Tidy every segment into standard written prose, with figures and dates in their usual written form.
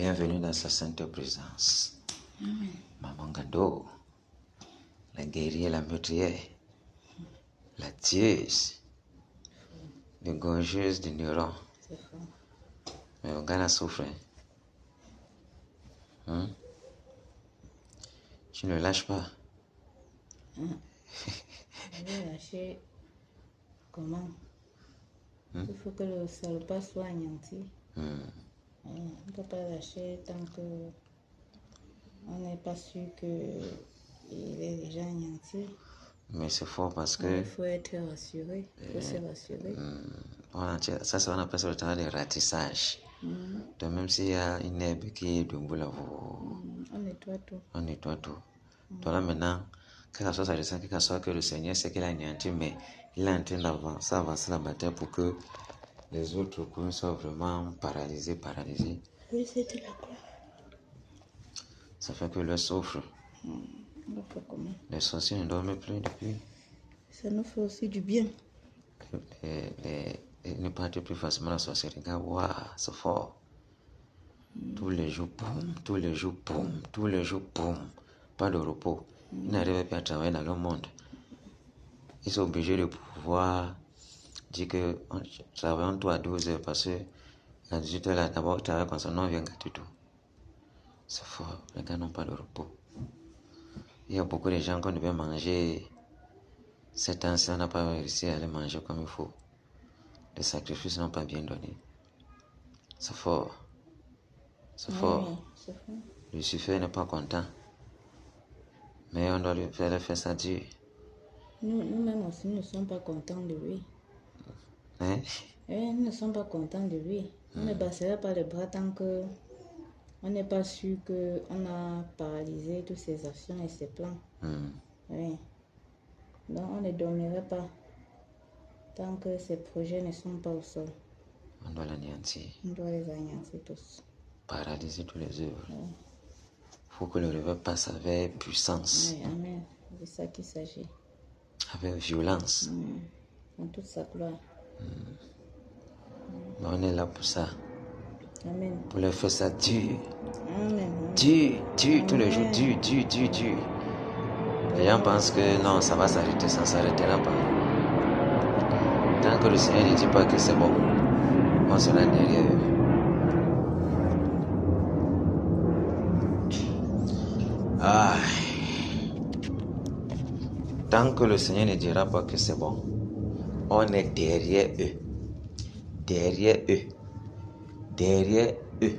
Bienvenue dans sa sainte présence. Amen. Maman Gado, la guerrière, la meurtrière, la tueuse, la gorgeuse de neurones. C'est fort. Mais on gagne à souffrir. Tu ne lâches pas. Je vais lâcher comment? Il faut que le salopard soit anéanti. On ne peut pas lâcher tant qu'on n'est pas sûr qu'il est déjà anéanti. Mais c'est fort parce que Il faut être rassuré. Il faut se rassurer. ça, on appelle ça le travail de ratissage. Donc même s'il y a une herbe qui est debout là, On nettoie tout. on nettoie tout. Donc là maintenant, quel que soit sa descente, quel que soit que le Seigneur sait qu'il a anéanti, mais il est en train d'avancer la bataille pour que les autres coups soient vraiment paralysés. Oui, c'était la gloire. Ça fait que leur souffre. On va faire comment? Les sorciers ne dorment plus depuis. Ça nous fait aussi du bien. Ils ne partent plus facilement la sorcellerie. Regarde, waouh, c'est fort. Tous les jours, boum, tous les jours, boum, tous les jours, boum. Pas de repos. Ils n'arrivent pas à travailler dans le monde. Ils sont obligés de pouvoir dire que travaillons toi à 12 heures parce que à 18 heures, là, d'abord, travailler comme ça, non, on vient gâter tout. C'est fort. Les gars n'ont pas de repos. Il y a beaucoup de gens qu'on devait manger. Ces temps-ci, on n'a pas réussi à les manger comme il faut. Les sacrifices n'ont pas bien donné. C'est fort. C'est fort. Oui, c'est fort. Lucifer n'est pas content. Mais on doit lui faire ça Dieu. Nous-mêmes aussi, nous ne sommes pas contents de lui. Hein? Nous ne sommes pas contents de lui. On ne baissera pas les bras tant que on n'est pas sûr qu'on a paralysé toutes ses actions et ses plans. Oui. Donc on ne dormira pas tant que ses projets ne sont pas au sol. On doit l'anéantir. On doit les anéantir tous. Paralyser tous les œuvres. Il faut que le réveil passe avec puissance, Oui, amen. C'est de ça qu'il s'agit. avec violence. En toute sa gloire. Mais on est là pour ça. Amen. Pour leur faire ça dur. Amen. Dur, tous les jours, dur. Les gens pensent que non, ça va s'arrêter, ça ne s'arrêtera pas. Tant que le Seigneur ne dit pas que c'est bon, on sera derrière eux. Tant que le Seigneur ne dira pas que c'est bon, on est derrière eux. Derrière eux.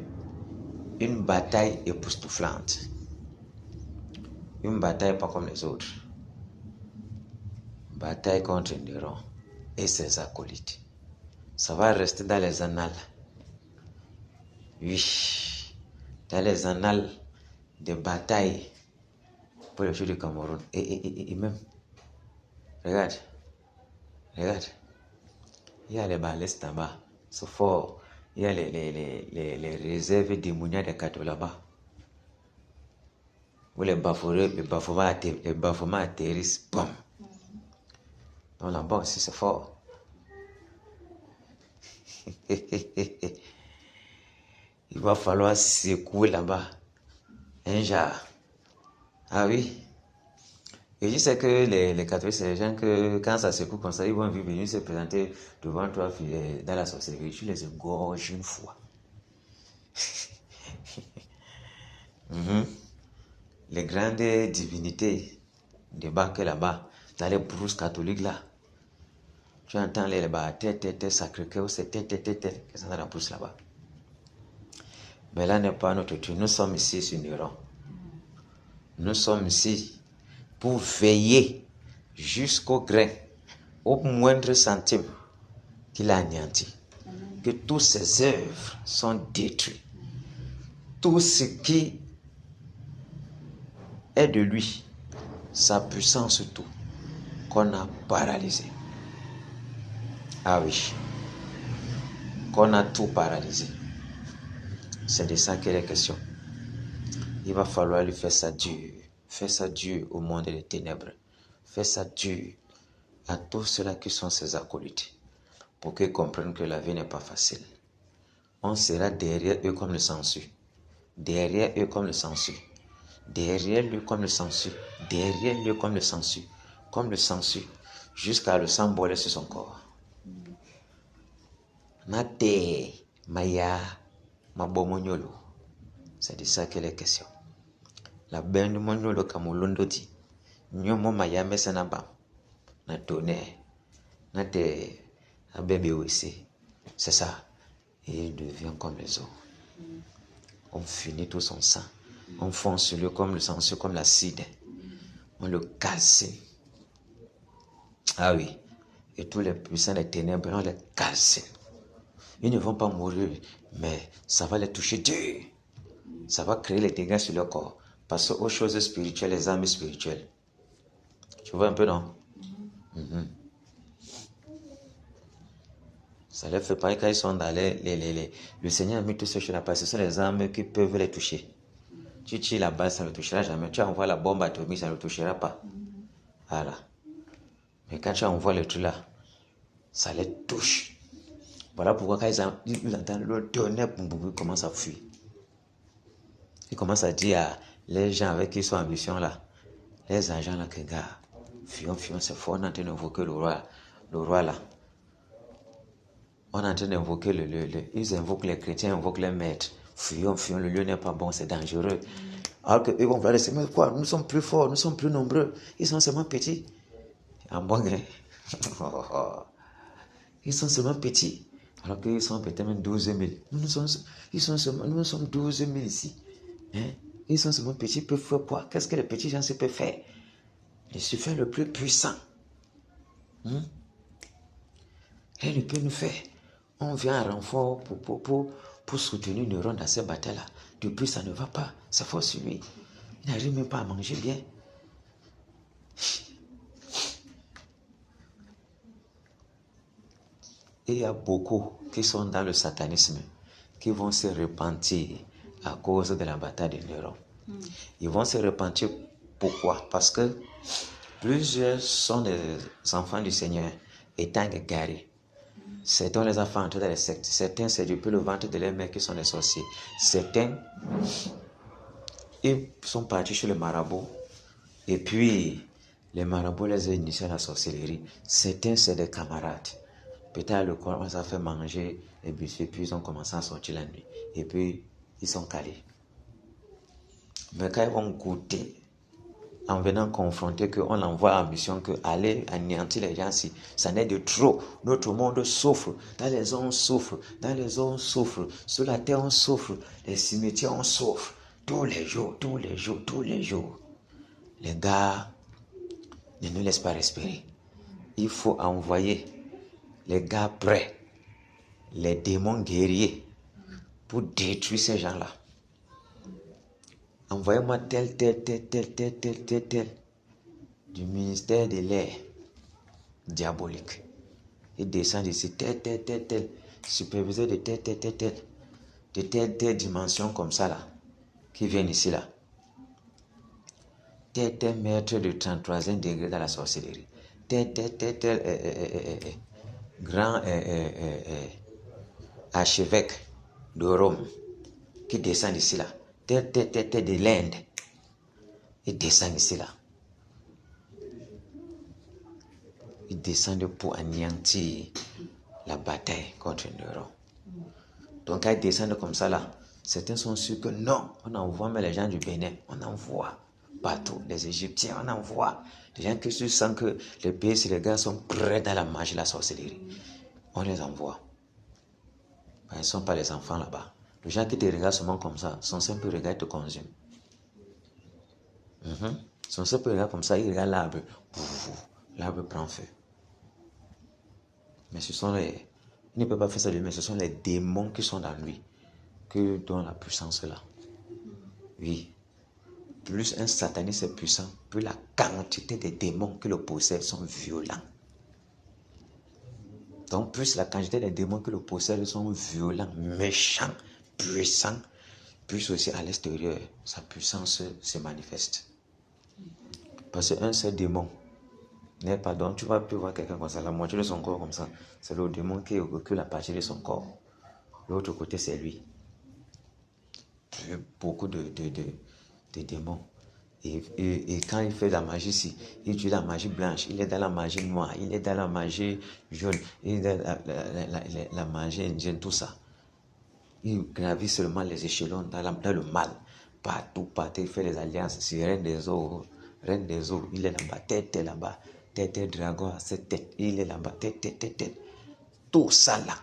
Une bataille époustouflante. Une bataille pas comme les autres. Bataille contre Néron et ses acolytes. Ça va rester dans les annales. Oui, dans les annales de bataille pour le jeu du Cameroun. Et même, regarde. Il y a les balistes là-bas. C'est fort. Il y a les réserves démoniaques de Kato là-bas. Où les bafouements atterrissent. Boum. Donc là-bas aussi, c'est fort. Il va falloir secouer là-bas. Un genre. Ah oui. Et je sais que les catholiques, c'est les gens que quand ça secoue comme ça, ils vont venir se présenter devant toi dans la sorcellerie. Tu les égorges une fois. Les grandes divinités débarquent là-bas, dans les brousses catholiques là. Tu entends les là-bas, tête, Sacré-Cœur, c'est tête, que ça la pousse là-bas. Mais là n'est pas notre tour. Nous sommes ici sur Néron. Nous sommes ici pour veiller jusqu'au grain, au moindre centime qu'il a anéanti. Que toutes ses œuvres sont détruites. Tout ce qui est de lui, sa puissance, tout, qu'on a paralysé. Ah oui, qu'on a tout paralysé. C'est de ça qu'il est question. Il va falloir lui faire ça dur. Faire ça dur au monde des ténèbres. Faire ça dur à tous ceux-là qui sont ses acolytes. Pour qu'ils comprennent que la vie n'est pas facile. On sera derrière eux comme le sangsue. derrière eux comme le sangsue, derrière lui comme le sangsue, derrière lui comme le sangsue, jusqu'à le sang boiler sur son corps. Nate, Maya, Mabomonyolo. C'est de ça qu'il est question. La bande Monyolo Kamolondo dit, Nyomo Maya Messanaba, Natone, Nate, Abebe aussi. C'est ça. Et il devient comme les eaux. On finit tout son sang. On fond sur lui comme le sangsue, comme l'acide. On le calcine. Ah oui. Et tous les puissants des ténèbres, on les calcine. Ils ne vont pas mourir, mais ça va les toucher dur. Ça va créer les dégâts sur leur corps. Parce que aux choses spirituelles, les âmes spirituelles. Tu vois un peu, non? Ça leur fait pareil quand ils sont dans le Seigneur a mis tout ce chez la place. Ce sont les âmes qui peuvent les toucher. Tu tires la balle, ça ne le touchera jamais. Tu envoies la bombe atomique, ça ne le touchera pas. Voilà. Mais quand tu envoies le truc là, ça les touche. Voilà pourquoi quand ils entendent le tonnerre, ils commencent à fuir. Ils commencent à dire à les gens avec qui ils sont en mission là, les agents là, que gars, fuyons, c'est fort, on est en train d'invoquer le roi là. On est en train d'invoquer ils invoquent les chrétiens, invoquent les maîtres. Fuyons, le lieu n'est pas bon, c'est dangereux. Alors qu'eux vont voir les mais quoi, nous sommes plus forts, nous sommes plus nombreux. Ils sont seulement petits. En bon gré. Ils sont seulement petits. Alors qu'ils sont peut-être même 12 000. Nous sommes 12 000 ici. Hein? Ils sont seulement petits, ils peuvent faire quoi? Qu'est-ce que les petits gens peuvent faire? Il suffit le plus puissant. Rien ne peut nous faire. On vient en renfort pour soutenir Neuron dans cette bataille-là. Depuis, ça ne va pas. C'est fort sur lui. Il n'arrive même pas à manger bien. Et il y a beaucoup qui sont dans le satanisme, qui vont se repentir à cause de la bataille de Neuron. Ils vont se repentir pourquoi? Parce que plusieurs sont des enfants du Seigneur étant égarés. Certains les enfants entrés dans les sectes. Certains, c'est depuis le ventre de leurs mères qui sont des sorciers. Certains, ils sont partis chez le marabout. Et puis, les marabouts les ont initiés à la sorcellerie. Certains, c'est des camarades. Peut-être le corps, on s'est fait manger et puis ils ont commencé à sortir la nuit. Et puis, ils sont calés. Mais quand ils vont goûter, en venant confronter qu'on l'envoie en mission, que aller anéantir les gens, si ça n'est de trop. Notre monde souffre, dans les eaux on souffre, dans les eaux on souffre, sur la terre on souffre, les cimetières on souffre, tous les jours. Les gars ne nous laissent pas respirer. Il faut envoyer les gars prêts, les démons guerriers, pour détruire ces gens-là. Envoyez-moi tel, du ministère de l'air diabolique. Il descend ici, tel, superviseur de telle dimension comme ça là, qui viennent ici là. Tel maître de 33e degré dans la sorcellerie. Grand archevêque de Rome qui descend ici là. De l'Inde. Il descend ici là. Ils descendent pour anéantir la bataille contre Neuron. Donc quand ils descendent comme ça là, certains sont sûrs que non, on envoie mais les gens du Bénin, on envoie partout, les Égyptiens, on envoie. Les gens qui sentent que les pays et les gars sont prêts dans la magie, la sorcellerie, on les envoie. Ils ne sont pas les enfants là-bas. Les gens qui te regardent seulement comme ça, son simple regard te consume. Son simple regard comme ça, il regarde l'arbre. L'arbre prend feu. Mais ce sont les... Il ne peut pas faire ça lui, mais ce sont les démons qui sont dans lui, qui donnent la puissance là. Oui. Plus un sataniste est puissant, plus la quantité des démons qui le possèdent sont violents. Donc, plus la quantité des démons qui le possèdent sont violents, méchants, puissants, plus aussi à l'extérieur, sa puissance se manifeste. Parce qu'un seul démon n'est pas donc tu vas plus voir quelqu'un comme ça, la moitié de son corps comme ça, c'est le démon qui occupe la partie de son corps. L'autre côté, c'est lui. beaucoup de démons. Et quand il fait la magie ici, il tue la magie blanche, il est dans la magie noire, il est dans la magie jaune, il est dans la magie indienne, tout ça. Il gravit seulement les échelons dans le mal. Partout, il fait les alliances. C'est Reine des eaux, il est là-bas, tête là-bas, tête dragon à cette tête, il est là-bas, tête. Tout ça là,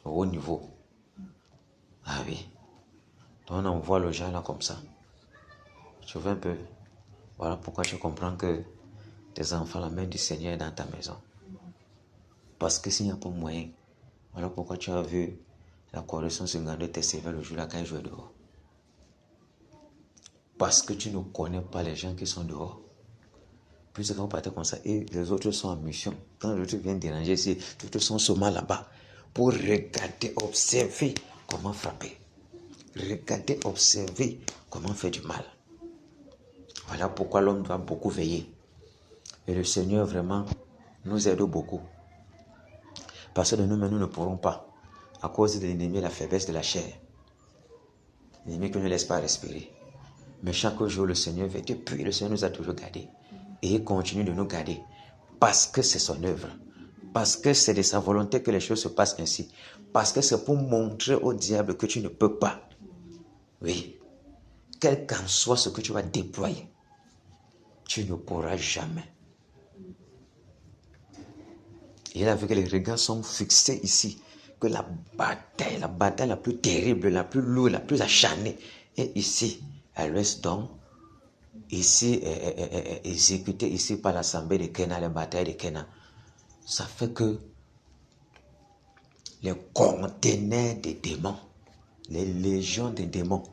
au haut niveau. Ah oui. Donc on voit le genre là comme ça. Tu vois un peu. Voilà pourquoi je comprends que tes enfants, la main du Seigneur est dans ta maison. Parce que s'il n'y a pas moyen, voilà pourquoi tu as vu la correction se garder tes serveurs le jour là quand ils jouaient dehors. Parce que tu ne connais pas les gens qui sont dehors. Plus quand vous partez comme ça, et les autres sont en mission. Quand les autres viennent déranger ici, les autres sont seulement là-bas pour regarder, observer comment frapper. Regarder, observer comment faire du mal. Voilà pourquoi l'homme doit beaucoup veiller. Et le Seigneur vraiment nous aide beaucoup. Parce que de nous-mêmes, nous ne pourrons pas. À cause de l'ennemi et la faiblesse de la chair. L'ennemi qui ne laisse pas respirer. Mais chaque jour, le Seigneur veille. Depuis, le Seigneur nous a toujours gardés. Et il continue de nous garder. Parce que c'est son œuvre. Parce que c'est de sa volonté que les choses se passent ainsi. Parce que c'est pour montrer au diable que tu ne peux pas. Oui. Quel qu'en soit ce que tu vas déployer, tu ne pourras jamais. Et il a vu que les regards sont fixés ici. Que la bataille la plus terrible, la plus lourde, la plus acharnée est ici, à l'ouest. Donc, ici, exécutée ici par l'assemblée de Kéna, la bataille de Kéna. Ça fait que les conteneurs des démons, les légions des démons,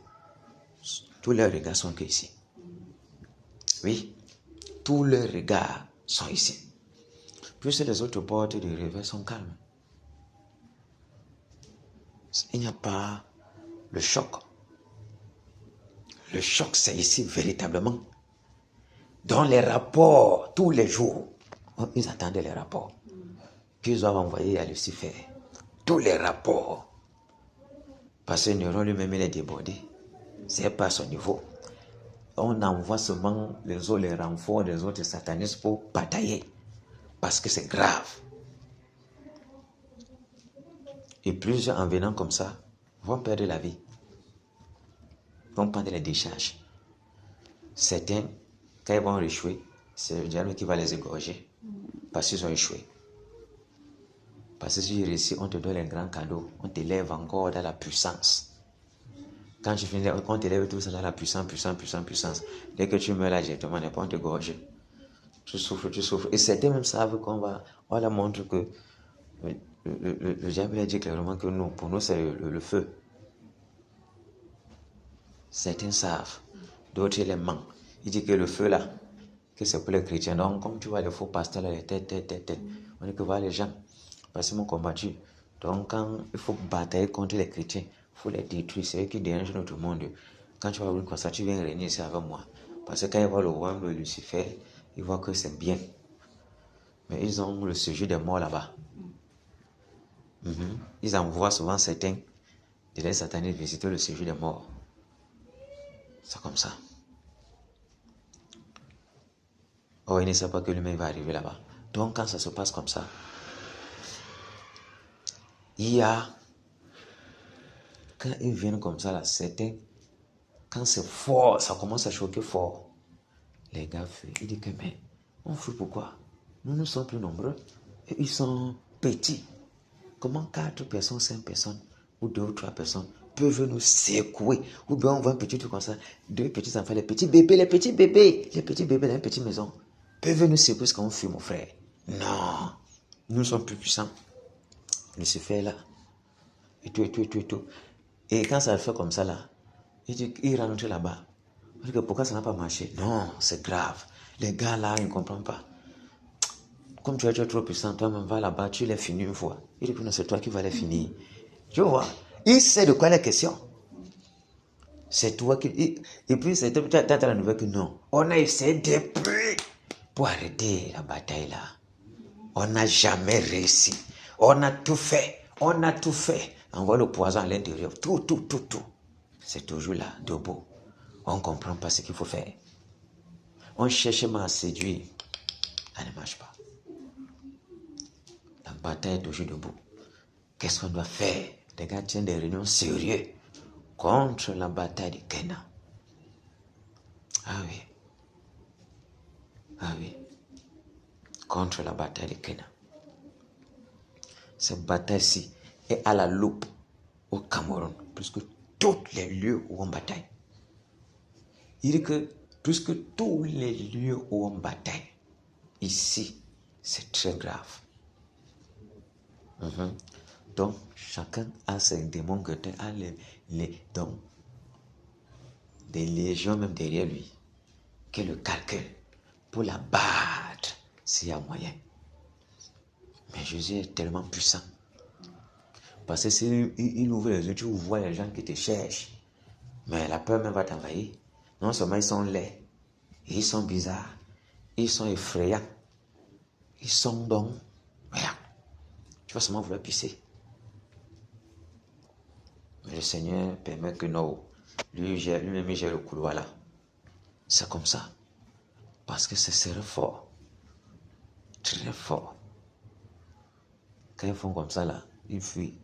tous leurs regards sont que ici. Oui, tous leurs regards sont ici. Plus les autres portes de réveil sont calmes. Il n'y a pas le choc. Le choc, c'est ici véritablement. Dans les rapports, tous les jours, ils attendaient les rapports qu'ils doivent envoyer à Lucifer. Tous les rapports. Parce que Néron lui-même, il est débordé. C'est pas son niveau. On envoie seulement les renforts des autres satanistes pour batailler. Parce que c'est grave. Et plusieurs, en venant comme ça, vont perdre la vie. Vont prendre les décharges. Certains, quand ils vont échouer, c'est le diable qui va les égorger. Parce qu'ils ont échoué. Parce que si tu réussis, on te donne un grand cadeau. On t'élève encore dans la puissance. Quand tu finis, on t'élève tout ça dans la puissance. Dès que tu meurs là, directement, on te gorge. Tu souffres. Et certains même savent on leur montre que le diable a dit clairement que nous, pour nous, c'est le feu. Certains savent. D'autres, ils les mentent. Il dit que le feu là, que c'est pour les chrétiens. Donc, comme tu vois les faux pasteurs là, les têtes, on dit que voilà les gens, parce qu'ils m'ont combattu. Donc, quand il faut batailler contre les chrétiens, il faut les détruire. C'est eux qui dérangent notre monde. Quand tu vas venir comme ça, tu viens régner ici avec moi. Parce que quand ils voient le royaume de Lucifer, ils voient que c'est bien. Mais ils ont le séjour des morts là-bas. Ils envoient souvent certains de les satanistes visiter le séjour des morts. C'est comme ça. Oh, il ne sait pas que lui-même va arriver là-bas. Donc, quand ça se passe comme ça, il y a, quand ils viennent comme ça, là, certains, quand c'est fort, ça commence à choquer fort. Les gars fuient. Ils disent que, mais, on fuit pourquoi? Nous sommes plus nombreux et ils sont petits. Comment 4 personnes, 5 personnes, ou 2 ou 3 personnes peuvent nous secouer? Ou bien on voit un petit truc comme ça, 2 petits enfants, les petits bébés dans une petite maison, peuvent nous secouer quand on fuit, mon frère? Non, nous sommes plus puissants. Lucifer là, et tout. Et quand ça fait comme ça là, il rentre là-bas. On dit que pourquoi ça n'a pas marché? Non, c'est grave. Les gars là, ils ne comprennent pas. Comme tu es trop puissant, toi-même va là-bas, tu les finis une fois. Il dit que non, c'est toi qui vas les finir. Tu vois, il sait de quoi la question. C'est toi qui... Et puis, c'est t'as la nouvelle que non. On a essayé depuis pour arrêter la bataille là. On n'a jamais réussi. On a tout fait. envoie le poison à l'intérieur, tout. C'est toujours là, debout. On ne comprend pas ce qu'il faut faire. On cherche même à séduire. Ça ne marche pas. La bataille est toujours debout. Qu'est-ce qu'on doit faire? Les gars tiennent des réunions sérieuses contre la bataille de Canaan. Ah oui. Contre la bataille de Canaan. Cette bataille-ci est à la loupe au Cameroun, plus que tous les lieux où on bataille. Il dit que plus que tous les lieux où on bataille, ici, c'est très grave. Donc, chacun a ses démons, a les dons, des légions même derrière lui, qui le calcule pour la battre s'il y a moyen. Mais Jésus est tellement puissant. Parce que s'il ouvre les yeux, tu vois les gens qui te cherchent. Mais la peur même va t'envahir. Non seulement ils sont laids, ils sont bizarres, ils sont effrayants, ils sont donc... Regarde, tu vas seulement vouloir pisser. Mais le Seigneur permet que non, lui-même il gère le couloir là. C'est comme ça. Parce que ce serait fort. Très fort. Quand ils font comme ça là, ils fuient.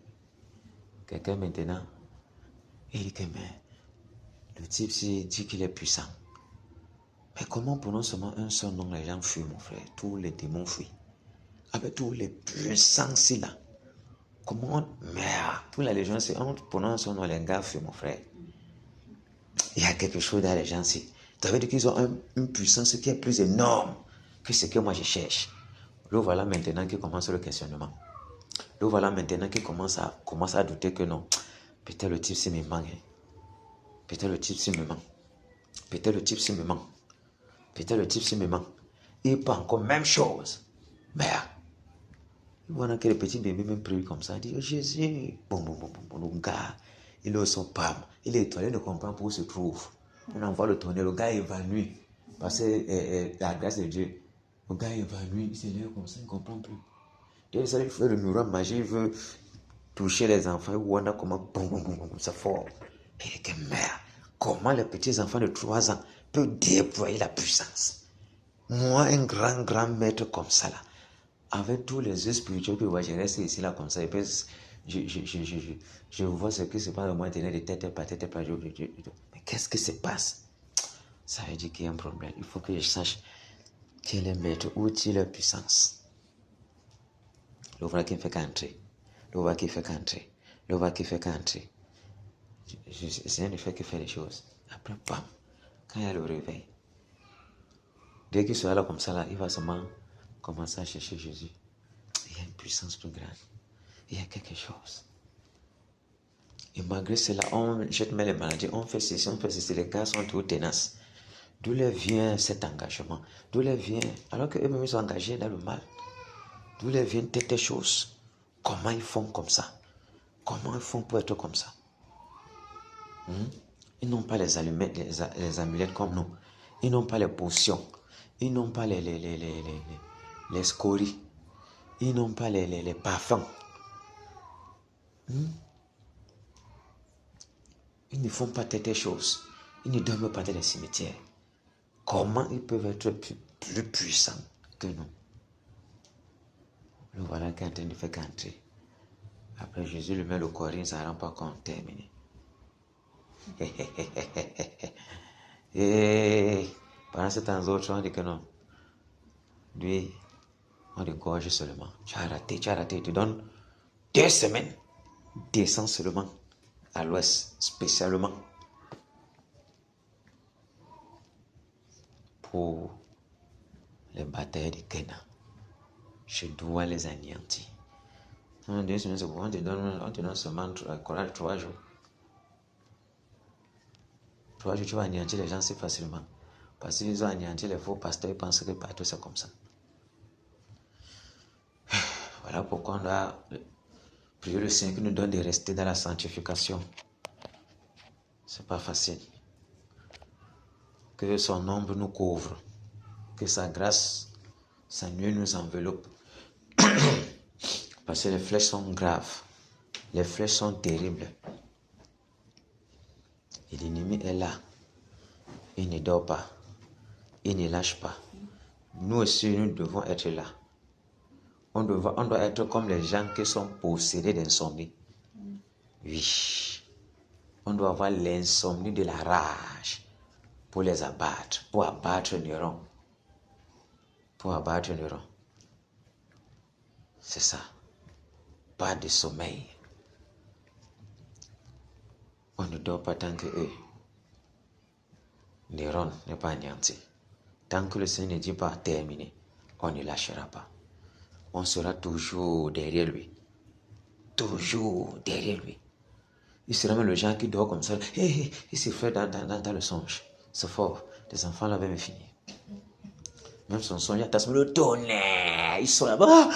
Quelqu'un maintenant, il dit que mais le type dit qu'il est puissant. Mais comment pour non seulement un seul nom les gens fuient, mon frère? Tous les démons fuient. Avec tous les puissants ici là. Comment, merde, pour la légion, c'est pour non seulement les gars fuient, mon frère. Il y a quelque chose dans les gens ici. Ça veut dire qu'ils ont une puissance qui est plus énorme que ce que moi je cherche. Le voilà maintenant qui commence le questionnement. Le voilà maintenant qui commence à douter que non. Peut-être le type, c'est me manque. Peut-être le type, c'est me manque. Peut-être le type, c'est me manque. Peut-être le type, c'est me manque. Il pas encore même chose. Merde. Voilà que le petit bébé même prie comme ça. Il dit, oh Jésus. Bon, le gars, il est au son pam. Il est étoilé, il ne comprend pas où il se trouve. On envoie le tonnerre, le gars est évanoui. Parce que la grâce de Dieu, le gars est évanoui, il se lève comme ça, il ne comprend plus. Dieu, ça, il fait le miroir magique, il veut toucher les enfants, il voit comment ça fort. Et il dit que merde, comment les petits enfants de 3 ans peuvent déployer la puissance? Moi, un grand maître comme ça là, avec tous les yeux spirituels que je reste ici là comme ça, et puis je vois ce qui se passe au moins tenir de tête par tête par jour. Mais qu'est-ce qui se passe? Ça veut dire qu'il y a un problème. Il faut que je sache quel est maître, où est la puissance. Le voilà qui ne fait qu'entrer. Le voilà qui fait qu'entrer. Le voilà qui fait qu'entrer. Le Seigneur ne fait que faire les choses. Après, bam, quand il y a le réveil, dès qu'il sera là comme ça, là, il va seulement commencer à chercher Jésus. Il y a une puissance plus grande. Il y a quelque chose. Et malgré cela, on jette les maladies, on fait ceci, les gars sont tout tenaces. D'où leur vient cet engagement? D'où leur vient, alors qu'eux-mêmes sont engagés dans le mal, d'où leur viennent toutes choses? Comment ils font comme ça? Comment ils font pour être comme ça? Ils n'ont pas les allumettes, les amulettes comme nous. Ils n'ont pas les potions. Ils n'ont pas les scories. Ils n'ont pas les parfums. Ils ne font pas toutes choses. Ils ne dorment pas dans les cimetières. Comment ils peuvent être plus puissants que nous? Le voilà qui est en train de faire qu'entrer. Après, Jésus lui met le corps, il ne s'en rend pas compte, terminé. Et pendant ce temps, autres, on dit que non. Lui, on le gorge seulement. Tu as raté, tu te donnes 2 semaines. Descends seulement à l'ouest, spécialement pour les batailles de Canaan. Je dois les anéantir. 2 semaines, c'est pour on te donne seulement 3 jours. 3 jours, tu vas anéantir les gens si facilement. Parce qu'ils ont anéanti les faux pasteurs, ils pensent que partout c'est comme ça. Voilà pourquoi on doit prier le Seigneur qui nous donne de rester dans la sanctification. C'est pas facile. Que son ombre nous couvre. Que sa grâce, sa nuée nous enveloppe. Parce que les flèches sont graves. Les flèches sont terribles. Et l'ennemi est là. Il ne dort pas. Il ne lâche pas. Nous aussi, nous devons être là. On doit être comme les gens qui sont possédés d'insomnie. Oui. On doit avoir l'insomnie de la rage pour les abattre, pour abattre Néron. Pour abattre Néron. C'est ça. Pas de sommeil. On ne dort pas tant que eux. Néron n'est pas anéanti. Tant que le Seigneur ne dit pas terminé, on ne lâchera pas. On sera toujours derrière lui. Toujours derrière lui. Il sera même le genre qui dort comme ça. Il se fait dans le songe. C'est fort. Les enfants là veulent finir. Même son songe, il attend le tonnerre. Ils sont là-bas.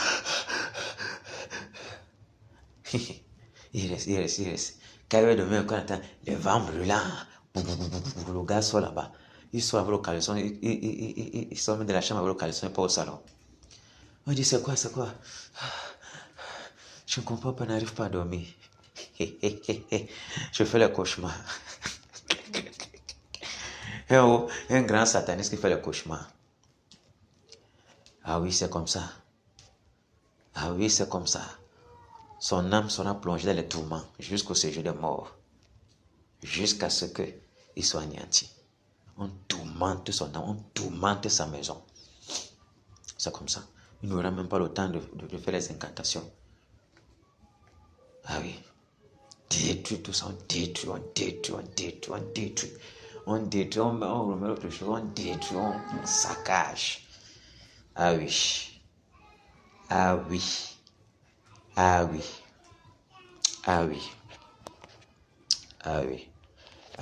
Il reste. Quand il demain, quand on attend les vents brûlants, le gars soit là-bas. Il sort avec le caleçon. Il sort même de la chambre avec le caleçon et pas au salon. On dit c'est quoi? Je ne comprends pas, je n'arrive pas à dormir. Je fais le cauchemar. Un grand sataniste qui fait le cauchemar. Ah oui, c'est comme ça. Ah oui, c'est comme ça. Son âme sera plongée dans les tourments jusqu'au séjour des morts. Jusqu'à ce qu'il soit anéanti. On tourmente son âme, on tourmente sa maison. C'est comme ça. Il n'aura même pas le temps de faire les incantations. Ah oui. Détruit tout ça, on détruit, on remet autre chose, on détruit, on saccage. Ah oui.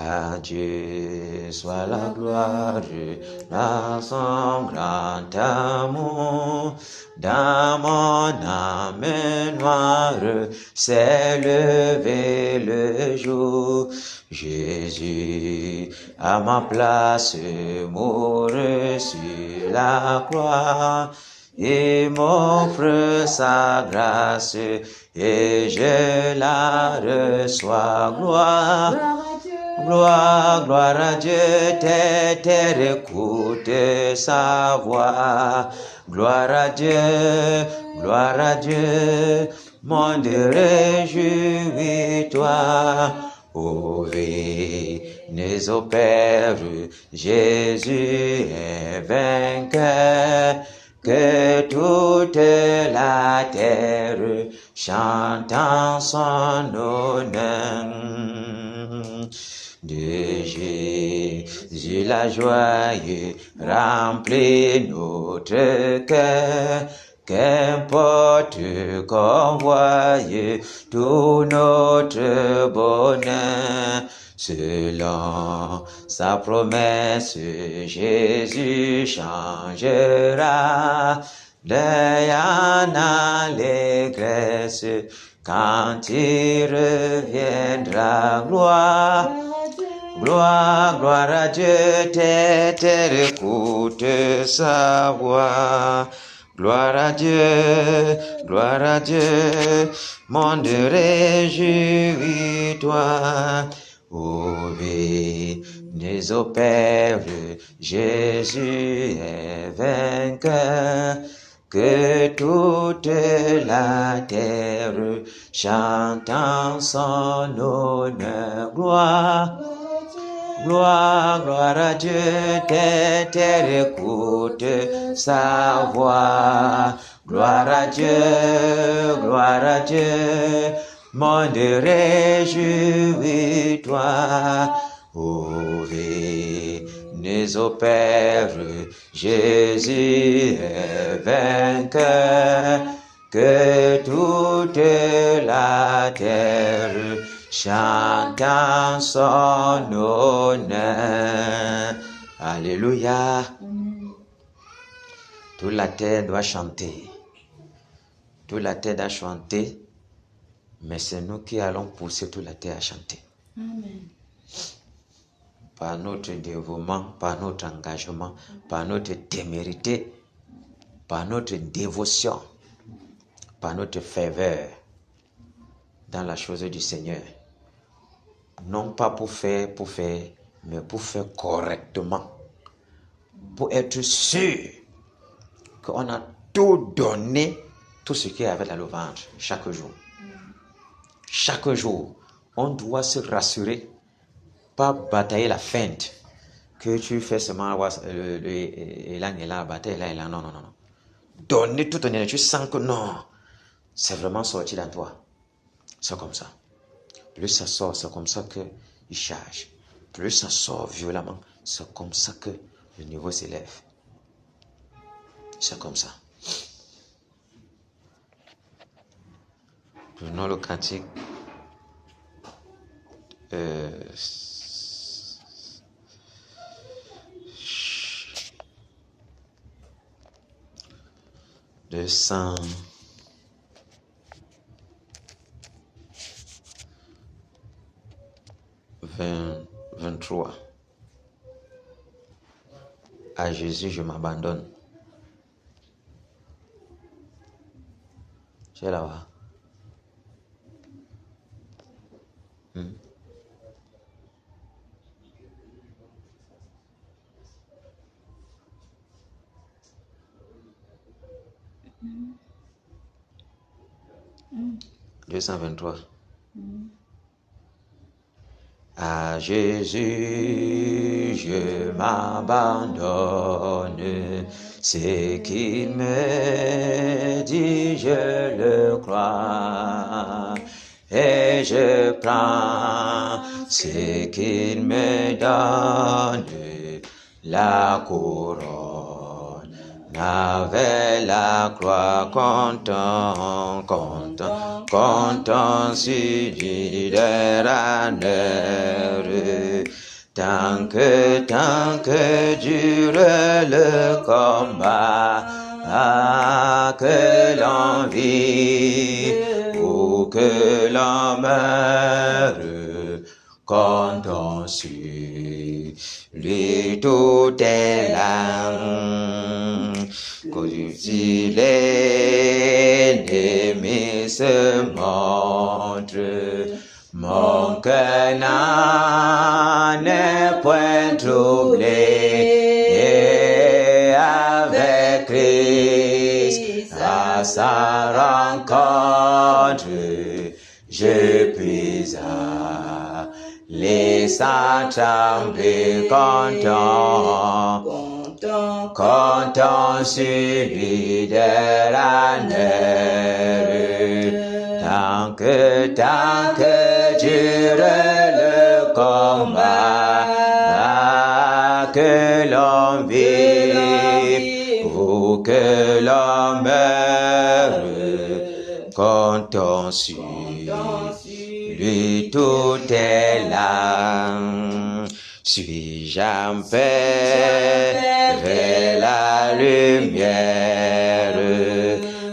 À Dieu soit la gloire, dans son grand amour, dans mon âme noire, s'est levé le jour. Jésus, à ma place, mourut sur la croix, et m'offre sa grâce, et je la reçois. Gloire à Dieu, terre écoute sa voix. Gloire à Dieu, monde réjouis-toi. Ô venez au Père, Jésus est vainqueur. Que toute la terre chante en son honneur. De Jésus la joie remplit notre cœur. Qu'importe qu'on voie tout notre bonheur. Selon sa promesse, Jésus changera deuil en allégresse quand il reviendra. Gloire à Dieu, terre écoute sa voix. Gloire à Dieu, monde réjouis-toi. Ô venez au Père, Jésus est vainqueur. Que toute la terre chante en son honneur. Gloire à Dieu, terre écoute sa voix. Gloire à Dieu, monde réjouis-toi. Ô venez au Père, Jésus est vainqueur. Que toute la terre chante en son honneur. Alléluia. Toute la terre doit chanter. Toute la terre doit chanter. Mais c'est nous qui allons pousser toute la terre à chanter. Amen. Par notre dévouement, par notre engagement, par notre témérité, par notre dévotion, par notre ferveur. dans la chose du Seigneur. Non pas pour faire, mais pour faire correctement. Pour être sûr qu'on a tout donné, tout ce qu'il y avait dans le ventre, chaque jour. Chaque jour, on doit se rassurer, pas batailler la feinte, que tu fais seulement élan, bataille, élan, non. Donner toute ton énergie, tu sens que non, c'est vraiment sorti dans toi. C'est comme ça. Plus ça sort, c'est comme ça qu'il charge. Plus ça sort violemment, c'est comme ça que le niveau s'élève. C'est comme ça. Prenons le cantique. De 123. À Jésus, je m'abandonne. Tu es là-bas. Mm. 223. À Jésus, je m'abandonne. Ce qu'il me dit, je le crois. Et je prends ce qu'il me donne, la couronne avec la croix, content suicidaire honneur. Tant que dure le combat, que l'on vit ou que l'on meurt, quand on suit lui tout est là. Quand l'ennemi se montre, mon cœur n'en est point troublé, et avec Christ à sa rencontre, je puis laisser trembler content celui de l'honneur. Tant que dure le combat, que l'on vive ou que l'on meure, quand on suit lui tout est là. Suis-je en paix vers la lumière,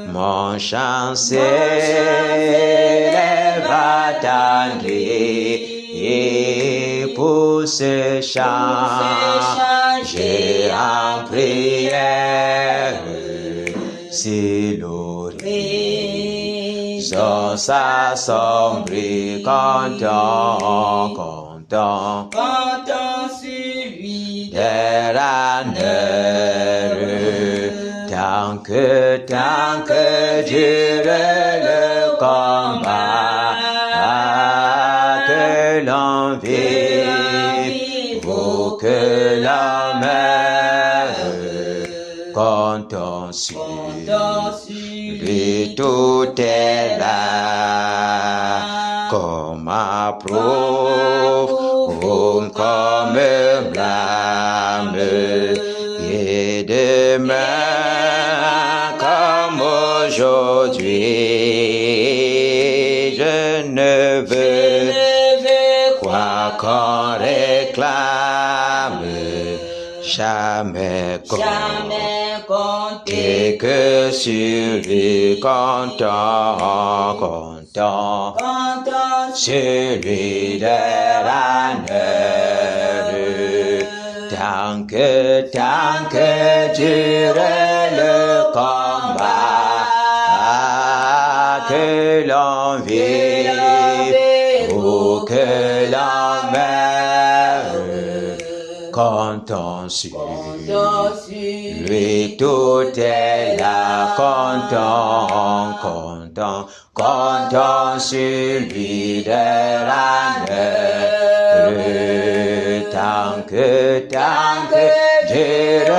mon chant s'élève attendri, pour ce chant j'ai en prière. Si l'horizon s'assombrit, content celui de l'honneur. Tant que dure le combat, que l'on vive ou que l'on meurt, quand on suit lui tout est là. Comme approuve, comme blâme, et demain comme aujourd'hui, je ne veux quoi qu'on réclame, jamais compter que sur lui, content celui de l'honneur. Tant que dure le combat, que l'on vive comptons sur lui, tout est là, comptons sur lui de l'année, tant que dure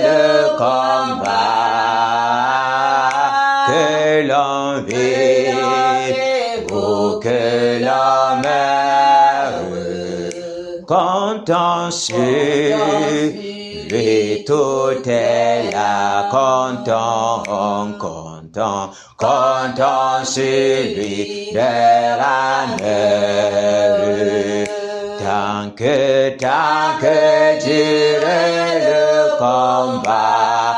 le combat, que l'on vive ou que l'on meure, comptons sur lui, tout est là, comptons sur lui de l'année, tant que dure le combat,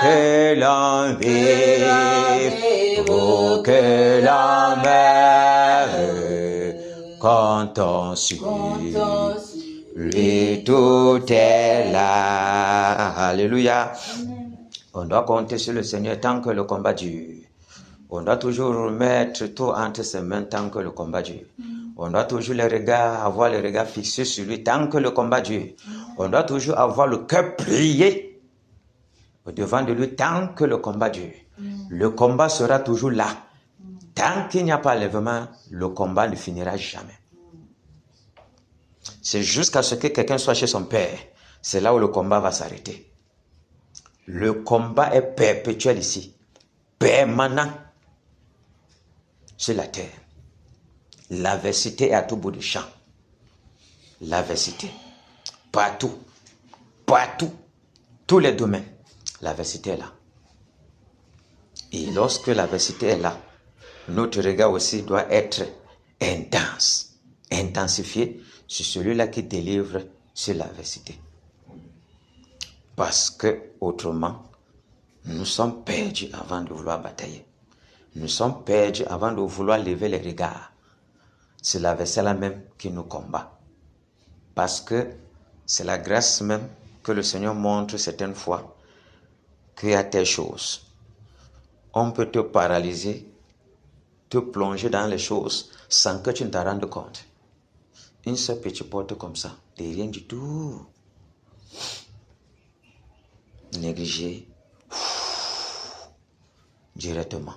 que l'on vive ou que l'on meure, comptons sur lui, tout est là. Alléluia. On doit compter sur le Seigneur tant que le combat dure. On doit toujours remettre tout entre ses mains tant que le combat dure. On doit toujours avoir le regard fixé sur lui tant que le combat dure. On doit toujours avoir le cœur plié au-devant de lui tant que le combat dure. Le combat sera toujours là. Tant qu'il n'y a pas lèvement, le combat ne finira jamais. C'est jusqu'à ce que quelqu'un soit chez son père. C'est là où le combat va s'arrêter. Le combat est perpétuel ici. Permanent sur la terre. L'adversité est à tout bout du champ. L'adversité. Partout. Tous les domaines. L'adversité est là. Et lorsque l'adversité est là, notre regard aussi doit être intense. Intensifié sur celui-là qui délivre sur l'adversité. Parce que autrement, nous sommes perdus avant de vouloir batailler. Nous sommes perdus avant de vouloir lever les regards. C'est l'adversaire même qui nous combat. Parce que c'est la grâce même que le Seigneur montre certaines fois qu'il y a telle chose. On peut te paralyser, te plonger dans les choses sans que tu ne t'en rendes compte. Une seule petite porte comme ça, de rien du tout. Négligé directement.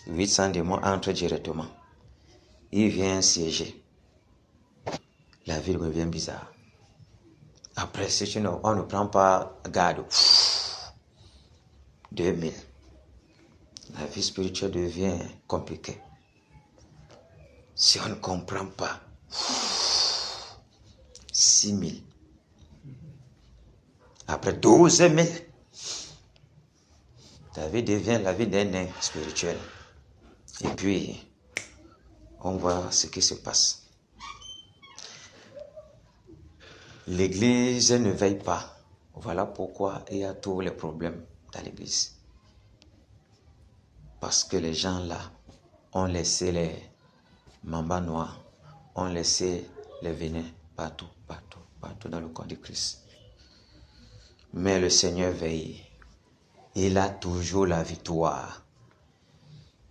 800 démons entrent directement. Il vient siéger. La ville devient bizarre. Après, si on ne prend pas garde, 2000. La vie spirituelle devient compliquée. Si on ne comprend pas, 6000. Après 12 000, ta vie devient la vie d'un nain spirituel. Et puis, on voit ce qui se passe. L'église ne veille pas. Voilà pourquoi il y a tous les problèmes dans l'église. Parce que les gens là ont laissé les mambas noirs, ont laissé les venins partout dans le corps de Christ. Mais le Seigneur veille. Il a toujours la victoire.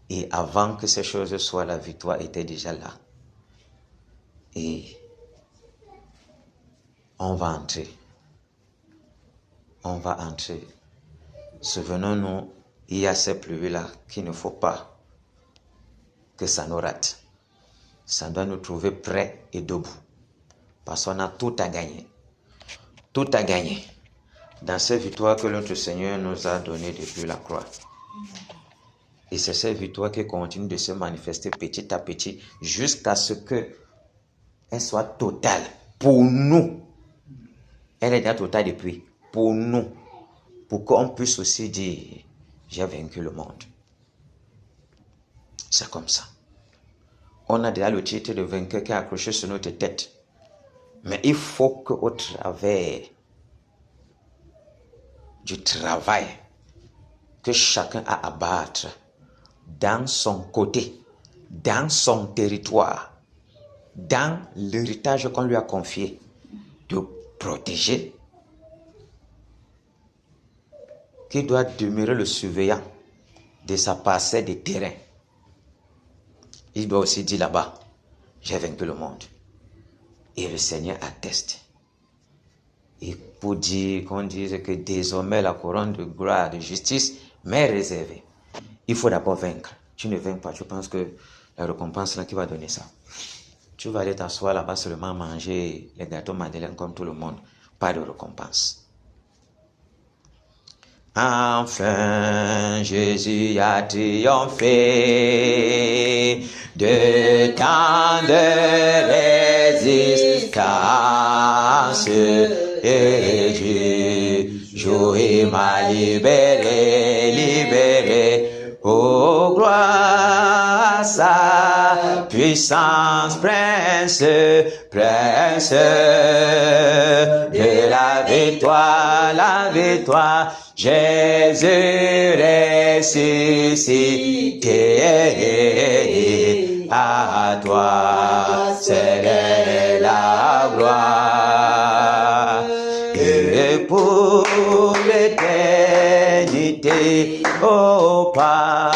Et avant que ces choses soient, la victoire était déjà là. Et on va entrer. Souvenons-nous, il y a ces pluies-là qu'il ne faut pas que ça nous rate. Ça doit nous trouver prêts et debout. Parce qu'on a tout à gagner. Tout à gagner. Dans cette victoire que notre Seigneur nous a donnée depuis la croix. Et c'est cette victoire qui continue de se manifester petit à petit jusqu'à ce qu'elle soit totale pour nous. Elle est déjà totale depuis. Pour nous. Pour qu'on puisse aussi dire, j'ai vaincu le monde. C'est comme ça. On a déjà le titre de vainqueur qui est accroché sur notre tête. Mais il faut qu'au travers du travail que chacun a à battre dans son côté, dans son territoire, dans l'héritage qu'on lui a confié, de protéger, qui doit demeurer le surveillant de sa parcelle de terrain. Il doit aussi dire là-bas, j'ai vaincu le monde. Et le Seigneur atteste. Et pour dire qu'on dise que désormais la couronne de gloire, de justice m'est réservée. Il faut d'abord vaincre. Tu ne vaincs pas, tu penses que la récompense là qui va donner ça. Tu vas aller t'asseoir là-bas seulement manger les gâteaux madeleine comme tout le monde. Pas de récompense. Enfin, Jésus a triomphé de tant de résistance. Et Jésus m'a libéré, oh gloire à sa puissance, prince de la victoire, Jésus ressuscité, à toi c'est la gloire, et pour l'éternité, au Père,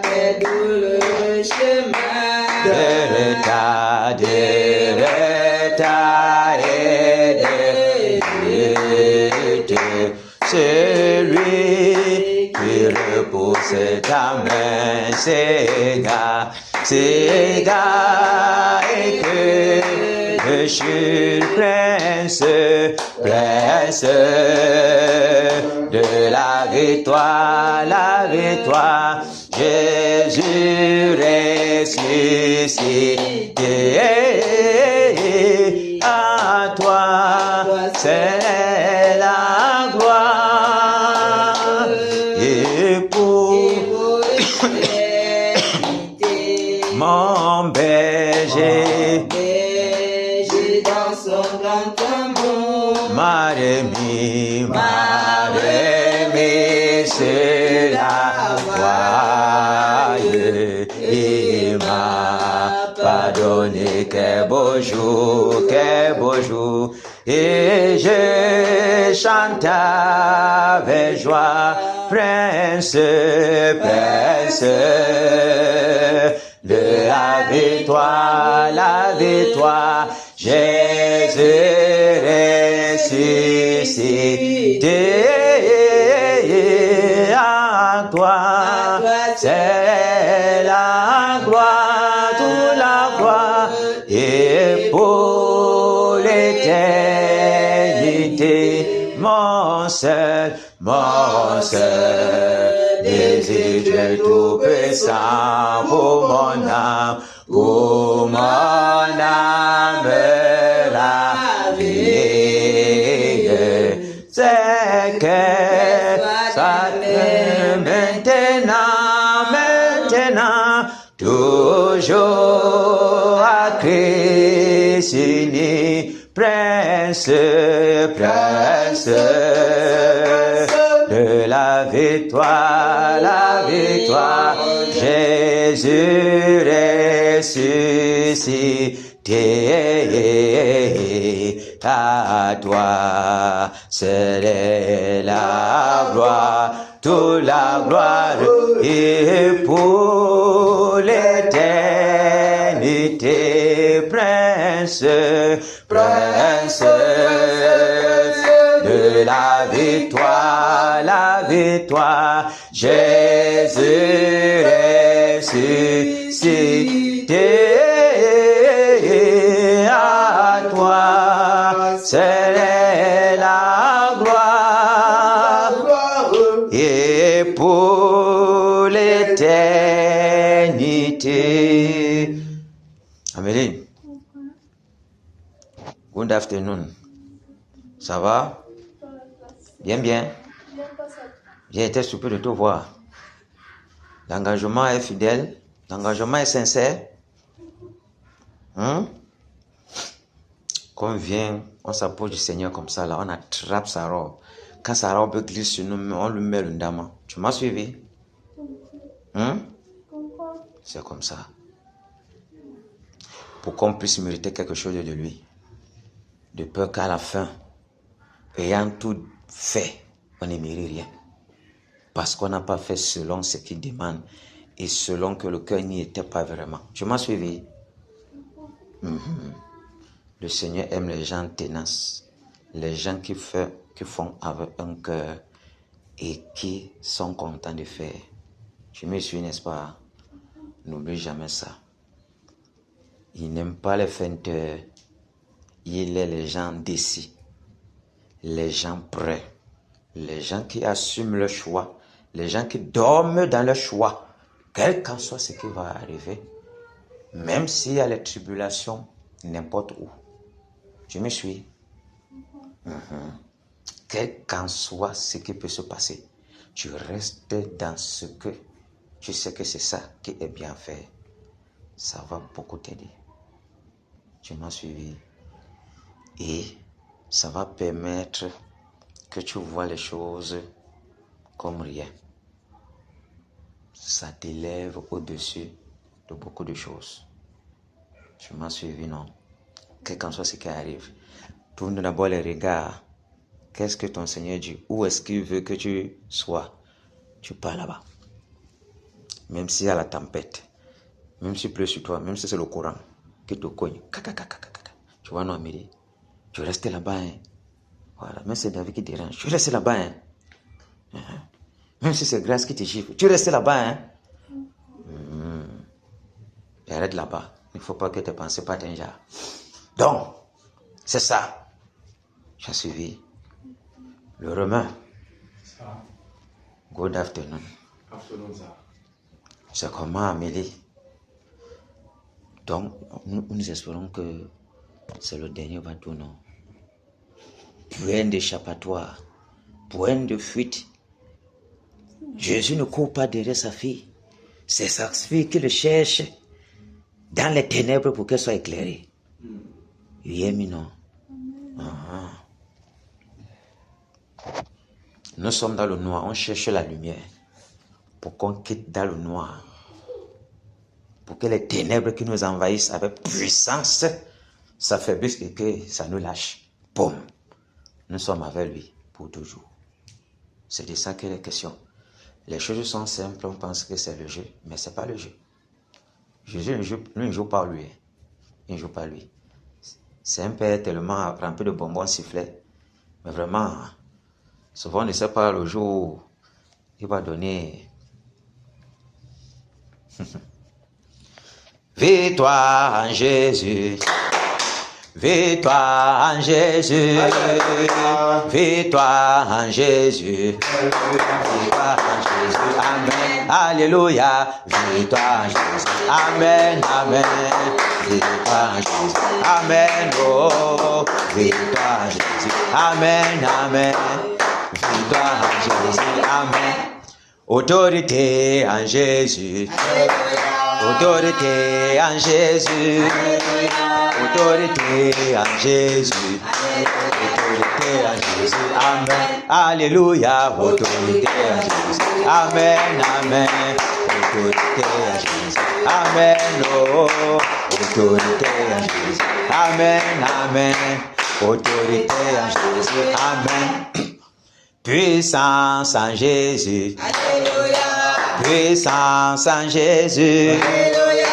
quel douloureux chemin de retard et de lutte. Celui qui repose ta main, s'égare, et que je suis prince de la victoire, Jésus ressuscité, à toi c'est la gloire, et pour mon berger dans son grand amour, m'a remis sur la voie, il m'a pardonné, quel beau jour, et je chante avec joie, prince de la victoire, Jésus ressuscité, à toi c'est la gloire, toute la gloire, et pour l'éternité, mon seul désir tout puissant pour mon âme, la vie, c'est que ça maintenant, toujours à Christ uni, prince de la victoire, Jésus ressuscité, à toi c'est la gloire, toute la gloire, et pour l'éternité, prince de la victoire, Jésus ressuscité, à toi c'est la gloire, et pour l'éternité. Amélie, good afternoon. Ça va? Bien. J'ai été surpris de te voir. L'engagement est fidèle, l'engagement est sincère. Quand on vient, on s'approche du Seigneur comme ça, là, on attrape sa robe. Quand sa robe glisse sur nous, on lui met le ndama. Tu m'as suivi? C'est comme ça. Pour qu'on puisse mériter quelque chose de lui. De peur qu'à la fin, ayant tout fait, on ne mérite rien. Parce qu'on n'a pas fait selon ce qu'il demande et selon que le cœur n'y était pas vraiment. Tu m'as suivi? Le Seigneur aime les gens tenaces, les gens qui font avec un cœur et qui sont contents de faire. Je me suis, n'est-ce pas? N'oublie jamais ça. Il n'aime pas les feinteurs. Il est les gens décis, les gens prêts, les gens qui assument le choix, les gens qui dorment dans le choix, quel qu'en soit ce qui va arriver, même s'il y a les tribulations, n'importe où. Tu me suis? Quel qu'en soit ce qui peut se passer, tu restes dans ce que tu sais que c'est ça qui est bien fait. Ça va beaucoup t'aider. Tu m'as suivi? Et ça va permettre que tu vois les choses comme rien. Ça t'élève au-dessus de beaucoup de choses. Tu m'as suivi, non? Quel qu'en soit ce qui arrive, tourne d'abord les regards. Qu'est-ce que ton Seigneur dit? Où est-ce qu'il veut que tu sois? Tu pars là-bas. Même s'il y a la tempête, même s'il pleut sur toi, même si c'est le courant qui te cogne. Tu vois, non, Amélie? Tu restes là-bas, hein. Voilà, même si c'est David qui dérange, tu restes là-bas, hein. Même si c'est Grâce qui te gifle, tu restes là-bas, hein. Et arrête là-bas. Il ne faut pas que tes pensées partent un genre. Donc, c'est ça. Tu as suivi. Le Romain. Good afternoon. C'est comment, Amélie? Donc, nous espérons que c'est le dernier bateau, non? Point d'échappatoire, point de fuite. Jésus ne court pas derrière sa fille. C'est sa fille qui le cherche dans les ténèbres pour qu'elle soit éclairée. Oui, non? Nous sommes dans le noir, on cherche la lumière pour qu'on quitte dans le noir. Pour que les ténèbres qui nous envahissent avec puissance s'affaiblissent et que ça nous lâche. Boum! Nous sommes avec lui pour toujours. C'est de ça qu'il est question. Les choses sont simples, on pense que c'est le jeu, mais ce n'est pas le jeu. Jésus ne joue pas lui. Il ne joue pas lui. C'est un père tellement rempli de bonbons sifflets. Mais vraiment, souvent on ne sait pas le jour où il va donner. Victoire en Jésus. Victoire en Jésus. Victoire en Jésus. Victoire en Jésus. Amen. Alléluia. Victoire en Jésus. Amen. Amen. Victoire en Jésus. Amen. Oh. Victoire en Jésus. Amen. Amen. Victoire en Jésus. Amen. Autorité en Jésus. Autorité en Jésus. Autorité en Jésus. Autorité en Jésus. Amen. Alléluia. Autorité en Jésus. Amen. Amen. Autorité en Jésus. Amen. Oh. Autorité en Jésus. Amen. Amen. Autorité en Jésus. Amen. Puissance en Jésus. Alléluia. Puissance en Jésus. Alléluia.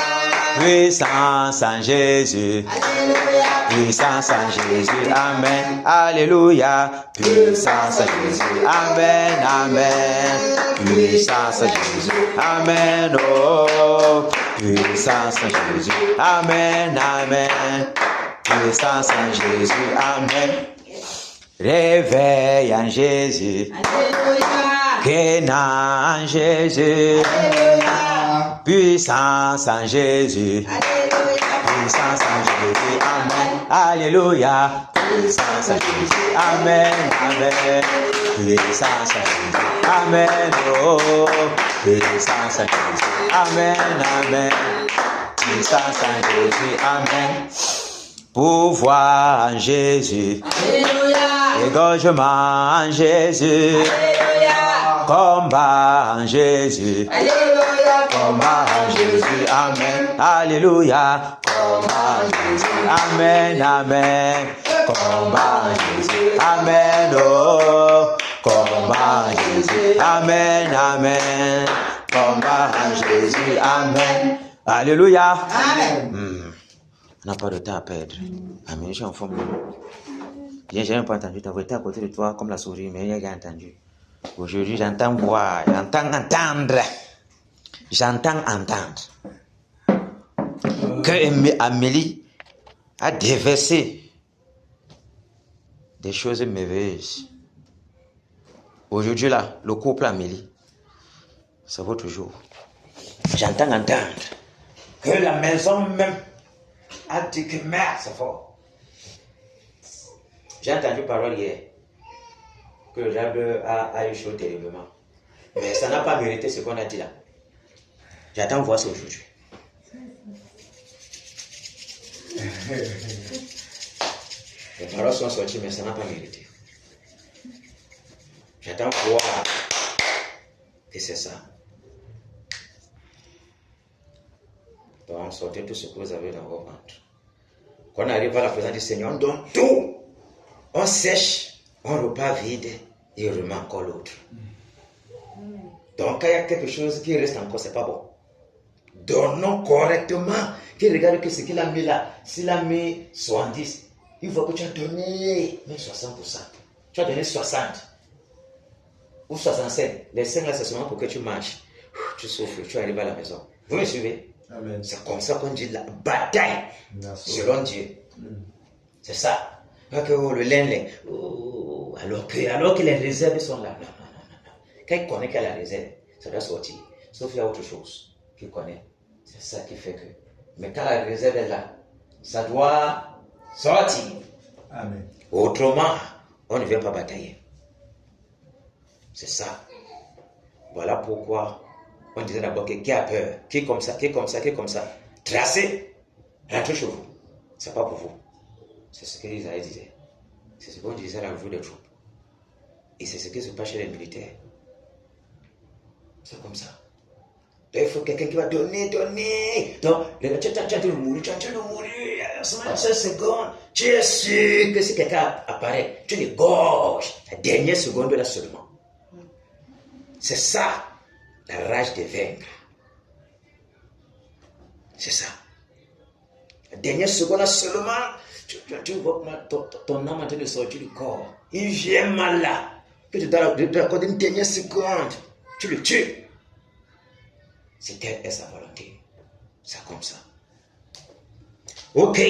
Puissance en Jésus. Alléluia. Puissance en Jésus. Amen. Alléluia. Puissance en Jésus. Amen. Amen. Puissance en Jésus. Amen. Oh. Puissance en Jésus. Amen. Amen. Puissance en Jésus. Amen. Réveil en Jésus. Alléluia. Guérin en Jésus. Alléluia. Puissance en Jésus. Alléluia. Puissance en Jésus. Amen. Alléluia. Puissance en Jésus. Amen. Amen. Puissance en Jésus. Amen. Oh. Puissance en Jésus. Amen. Amen. Puissance en Jésus. Amen. Pouvoir en Jésus. Alléluia. Égorgement en Jésus. Alléluia. Combat en Jésus. Alléluia. Combat en Jésus. Amen. Alléluia. Combat en Jésus. Amen. Amen. Combat en Jésus. Amen. Oh. Combat en Jésus. Amen. Amen. Combat en Jésus. Amen. Alléluia. Amen. On n'a pas de temps à perdre. Amen, je suis en forme. J'ai jamais pas entendu ta voix. Tu es à côté de toi comme la souris, mais j'ai entendu. Aujourd'hui, j'entends voir, j'entends entendre. J'entends entendre que Amélie a déversé des choses merveilleuses. Aujourd'hui, là, le couple Amélie, c'est votre jour. J'entends entendre que la maison même a dit que merde, c'est fort. J'ai entendu parole hier que le diable a échoué terriblement. Mais ça n'a pas mérité ce qu'on a dit là. J'attends voir ça aujourd'hui. Les paroles sont sorties, mais ça n'a pas mérité. J'attends voir que c'est ça. Donc, sortez tout ce que vous avez dans vos ventres. Quand on arrive à la présence du Seigneur, on donne tout. On sèche, on repart vide et on remet encore l'autre. Donc, quand il y a quelque chose qui reste encore, c'est pas bon. Donnons correctement. Qu'il regarde que ce qu'il a mis là, s'il a mis 70, il faut que tu as donné même 60%. Tu as donné 60 ou 65. Les 5 là, c'est seulement pour que tu marches. Tu souffles, tu arrives à la maison. Vous me suivez? Amen. C'est comme ça qu'on dit la bataille selon Dieu. C'est ça. Que le lin, alors que les réserves sont là. Non. Quand il connaît qu'il y a la réserve, ça doit sortir. Sauf qu'il y a autre chose qu'il connaît. C'est ça qui fait que. Mais quand la réserve est là, ça doit sortir. Amen. Autrement, on ne vient pas batailler. C'est ça. Voilà pourquoi on disait d'abord que qui a peur, qui est comme ça, tracez, rentrez chez vous. C'est pas pour vous. C'est ce que Isaïe disait. C'est ce qu'on disait à la revue des troupes. Et c'est ce qui se passe chez les militaires. C'est comme ça. Il faut quelqu'un qui va donner. Donc, tu es en train de mourir, 5 secondes. Tu es sûr que si quelqu'un apparaît, tu les gorges. La dernière seconde là seulement. C'est ça, la rage de vaincre. C'est ça. La dernière seconde là seulement, tu vois ton âme en train de sortir du corps. Il vient mal là. Que tu dois accorder une dernière seconde. Tu le tues. C'est telle est sa volonté. C'est comme ça. Ok.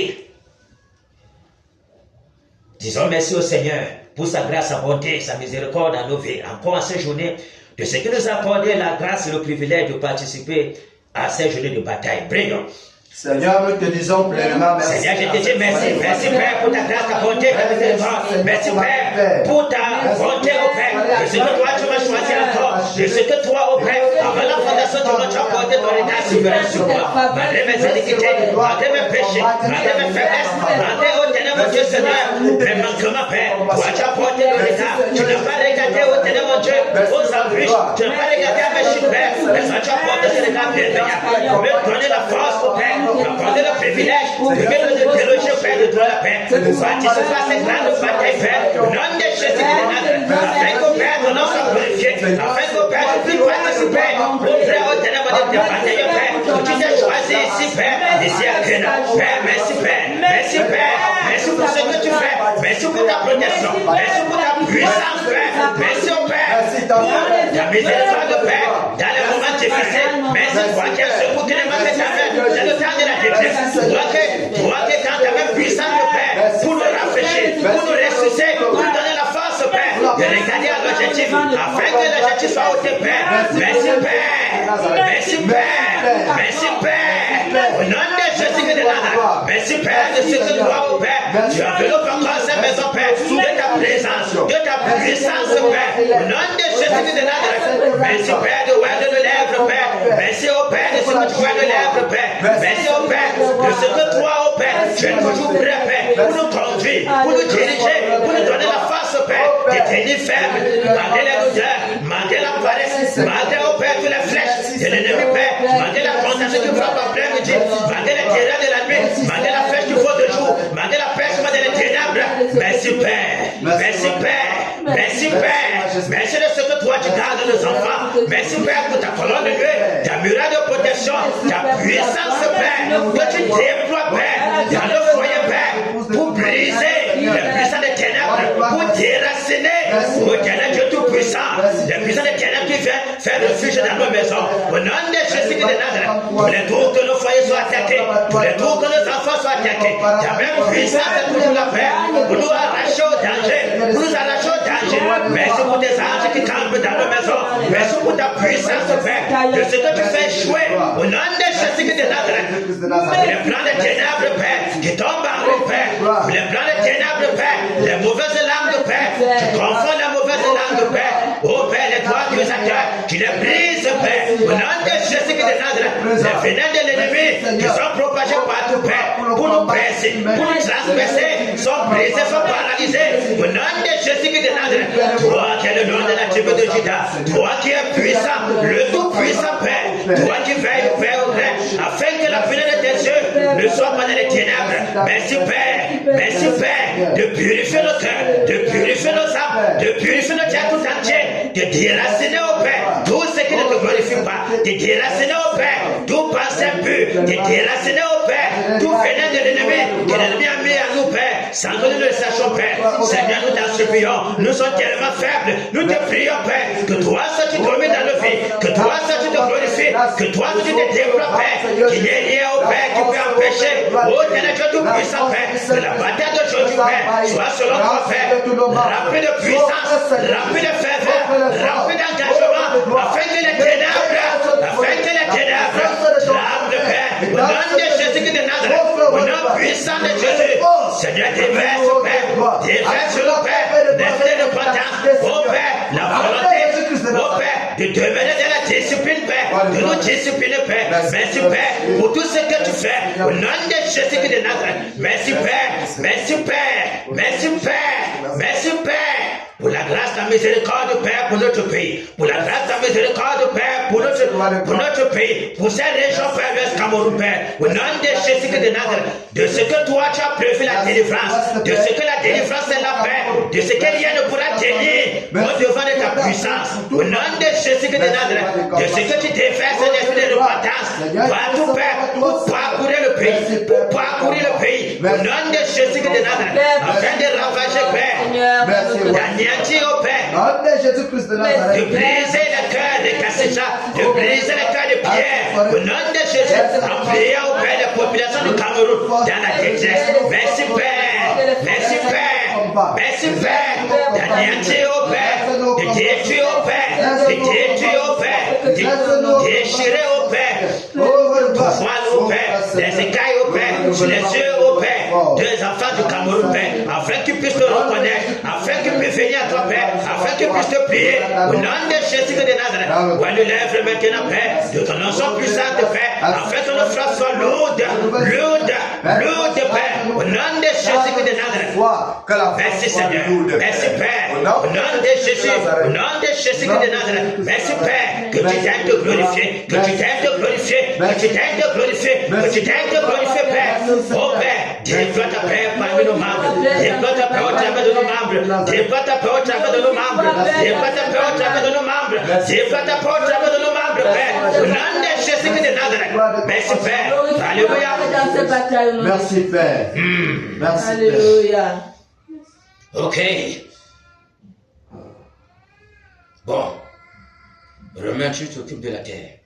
Disons merci au Seigneur pour sa grâce, sa bonté, sa miséricorde à nos vies. Encore en cette journée, de ce qui nous a accordé la grâce et le privilège de participer à cette journée de bataille. Prions. Seigneur, nous te disons pleinement merci. Seigneur, je te dis merci. Merci, Père, pour ta grâce, ta bonté, ta miséricorde. Merci, Père, pour ta bonté, au Père. De ce que toi, tu m'as choisi encore. De ce que toi, au Père, avant la fondation du monde, tu as apporté ton état souverain sur moi. Malgré mes iniquités, malgré mes péchés, malgré mes faiblesses, malgré, oh ténèbres, Dieu Seigneur, mes manquements, Père. Toi, tu as apporté ton état. Tu n'as pas regardé, oh ténèbres, Dieu, aux embûches. Tu n'as pas regardé à mes chiffres, Père. Mais toi, tu as apporté ton état bienveillant. Pour me donner la force, au Père. M'accorder le privilège de me déloger auprès de toi, la paix. Participer à cette grande bataille, Père. Au nom de Jésus de Nazareth. Afin qu'au Père, ton nom soit glorifié. Afin qu'au Père, tu puisses participer au frère au ténèbres de tes batailles, Père. Tu t'es choisi ici, Père. Ici à Grenade. Père, merci, Père. Merci, Père. Merci pour ce que tu fais. Merci pour ta protection. Merci pour ta puissance, Père. Merci au Père. Pour ta miséricorde, Père. Dans les moments difficiles. Merci pour quel secours que les mains de ta main. C'est le temps de la détresse. Toi qui es dans ta main puissante, Père, pour nous rafraîchir, pour nous ressusciter, pour nous donner la force, Père, de regarder à l'objectif, afin que l'objectif soit ôté, Père. Merci, Père. Merci, Père. Merci, Père. Au nom de Jésus de Nazareth. Merci, Père, de ce que toi, oh Père, tu enveloppes encore cette maison, Père, de ta présence, de ta puissance, Père. Au nom de Jésus de Nazareth. Merci, Père, de ouvrir de lèvres, Père. Merci, oh Père, de ce que tu ouvres de lèvres, Père. Merci, oh Père, de ce que toi, oh Père, tu es toujours prêt, Père, pour nous conduire, pour nous diriger, pour nous donner la force, Père, de tenir ferme, malgré les douleurs, malgré la paresse, malgré, oh Père, toutes les flèches de l'ennemi, Père, malgré la tentation qui frappe en plein midi, malgré les terreurs de la nuit, malgré la flèche du faux de jour, malgré la pêche de les ténèbres. Merci, Père. Merci, Père. Merci, Père. Merci de ce que toi, tu gardes nos enfants. Merci, Père, pour ta colonne de nuit, ta muraille de protection, ta puissance, Père, que tu déploies, Père, dans le foyer, Père, pour briser les puissants des ténèbres, pour déraciner, au Dieu Tout-Puissant, les puissants des ténèbres qui viennent faire refuge dans nos maisons. Au nom de Jésus de Nazareth, pour les tours que nos foyers soient attaqués, pour les tours que nos enfants soient attaqués, la même puissance est toujours la paix, pour nous arracher au danger, pour nous arracher au danger. Merci pour tes anges qui campent dans nos maisons. Merci pour ta puissance, Père, de ce que tu fais échouer. Au nom de Jésus de Nazareth, pour les plans des ténèbres, Père, qui tombent en haut, Père, pour les plans des ténèbres, Père, les mauvaises langues, Père, tu confonds les mauvaises langues, Père. Oh Père, les trois accusateurs, tu les brises, Père. Au nom de Jésus de Nazareth, les venins de l'ennemi qui sont propagés partout, Père, pour nous presser, pour nous transpercer, sont brisés, sont paralysés. Au nom de Jésus de Nazareth, toi qui es le nom de la tribu de Juda, toi qui es puissant, le tout-puissant Père, toi qui veilles, Père, afin que la venue de tes yeux ne soit pas dans les ténèbres. Merci Père, de purifier nos cœurs, de purifier nos âmes, de purifier nos cœurs tout entier, de déraciner au Père tout ce qui ne te glorifie pas, de déraciner au Père tout pensée impur, de déraciner au Père tout venin de l'ennemi que l'ennemi a mis à nous, Père, sans que nous ne le sachions, Père. Seigneur, nous t'en supplions, nous sommes tellement faibles, nous te prions, Père, que toi seul tu domines dans nos vies, que toi seul tu te glorifies, que toi seul tu te développes, Père, qu'il n'y ait rien au Père qui peut empêcher, oh Dieu Tout-Puissant, Père, que la bataille d'aujourd'hui, Père, soit selon toi, Père, rempli de puissance, rempli de ferveur, rempli d'engagement, afin que les ténèbres tremblent, Père, au nom de Jésus de Nazareth, au nom puissant de Jésus. Seigneur, déverse, Père, déverse sur le Père, l'esprit de potence, oh Père, la volonté, oh Père, de demeurer dans la discipline, Père, de nous discipliner, Père. Merci, Père, pour tout ce que tu fais, au nom de Jésus de Nazareth. Merci, Père, merci, Père, merci, Père, merci, Père, pour la grâce, la miséricorde, Père, pour notre pays, pour la grâce, la miséricorde, Père, pour notre pays, pour cette région, Père, l'Ouest Cameroun, Père, au nom de Jésus de Nazareth, de ce que toi tu as prévu la délivrance, de ce que la délivrance est la paix, de ce que rien ne pourra tenir au devant de ta puissance, au nom de Jésus de Nazareth, de ce que tu défais cet esprit de repentance, partout, Père, pour parcourir le pays, au nom de Jésus de Nazareth, afin de ravager, Père, d'anéantir au Père, de briser le cœur de Kassisha, de briser le cœur de Pierre, au nom de Jésus, en priant au Père des populations du Cameroun dans la détresse. Merci Père, merci Père, merci Père, d'anéantir au Père, de détruire au Père, de détruire au Père, de déchirer au Père, voile au Père, les écailles au Père, sur les yeux au Père, des enfants du Cameroun, Père, afin qu'ils puissent te reconnaître, afin qu'ils puissent venir à toi, Père, afin qu'ils puissent te prier, au nom de Jésus de Nazareth. On nous lève maintenant, Père, de ton nom soit puissant, Père, afin que nos frères soient lourdes, Père, au nom de Jésus de Nazareth. Merci Seigneur, merci Père, au nom de Jésus, au nom de Jésus de Nazareth. Merci Père, que tu t'aimes te glorifier, que tu t'aimes te glorifier, que tu t'aimes te glorifier, que tu t'aimes te glorifier, Père. Oh Père, déploie ta paix parmi nos membres, déploie ta paix au travers de nos membres, déploie ta paix au travers de nos membres, déploie ta paix au travers de nos membres, déploie ta paix au travers de nos membres, Père, au nom de Jésus de Nazareth. Merci Père, alléluia. Merci Père. Merci Père. Alléluia. Ok. Bon. Romain, tu t'occupes de la terre.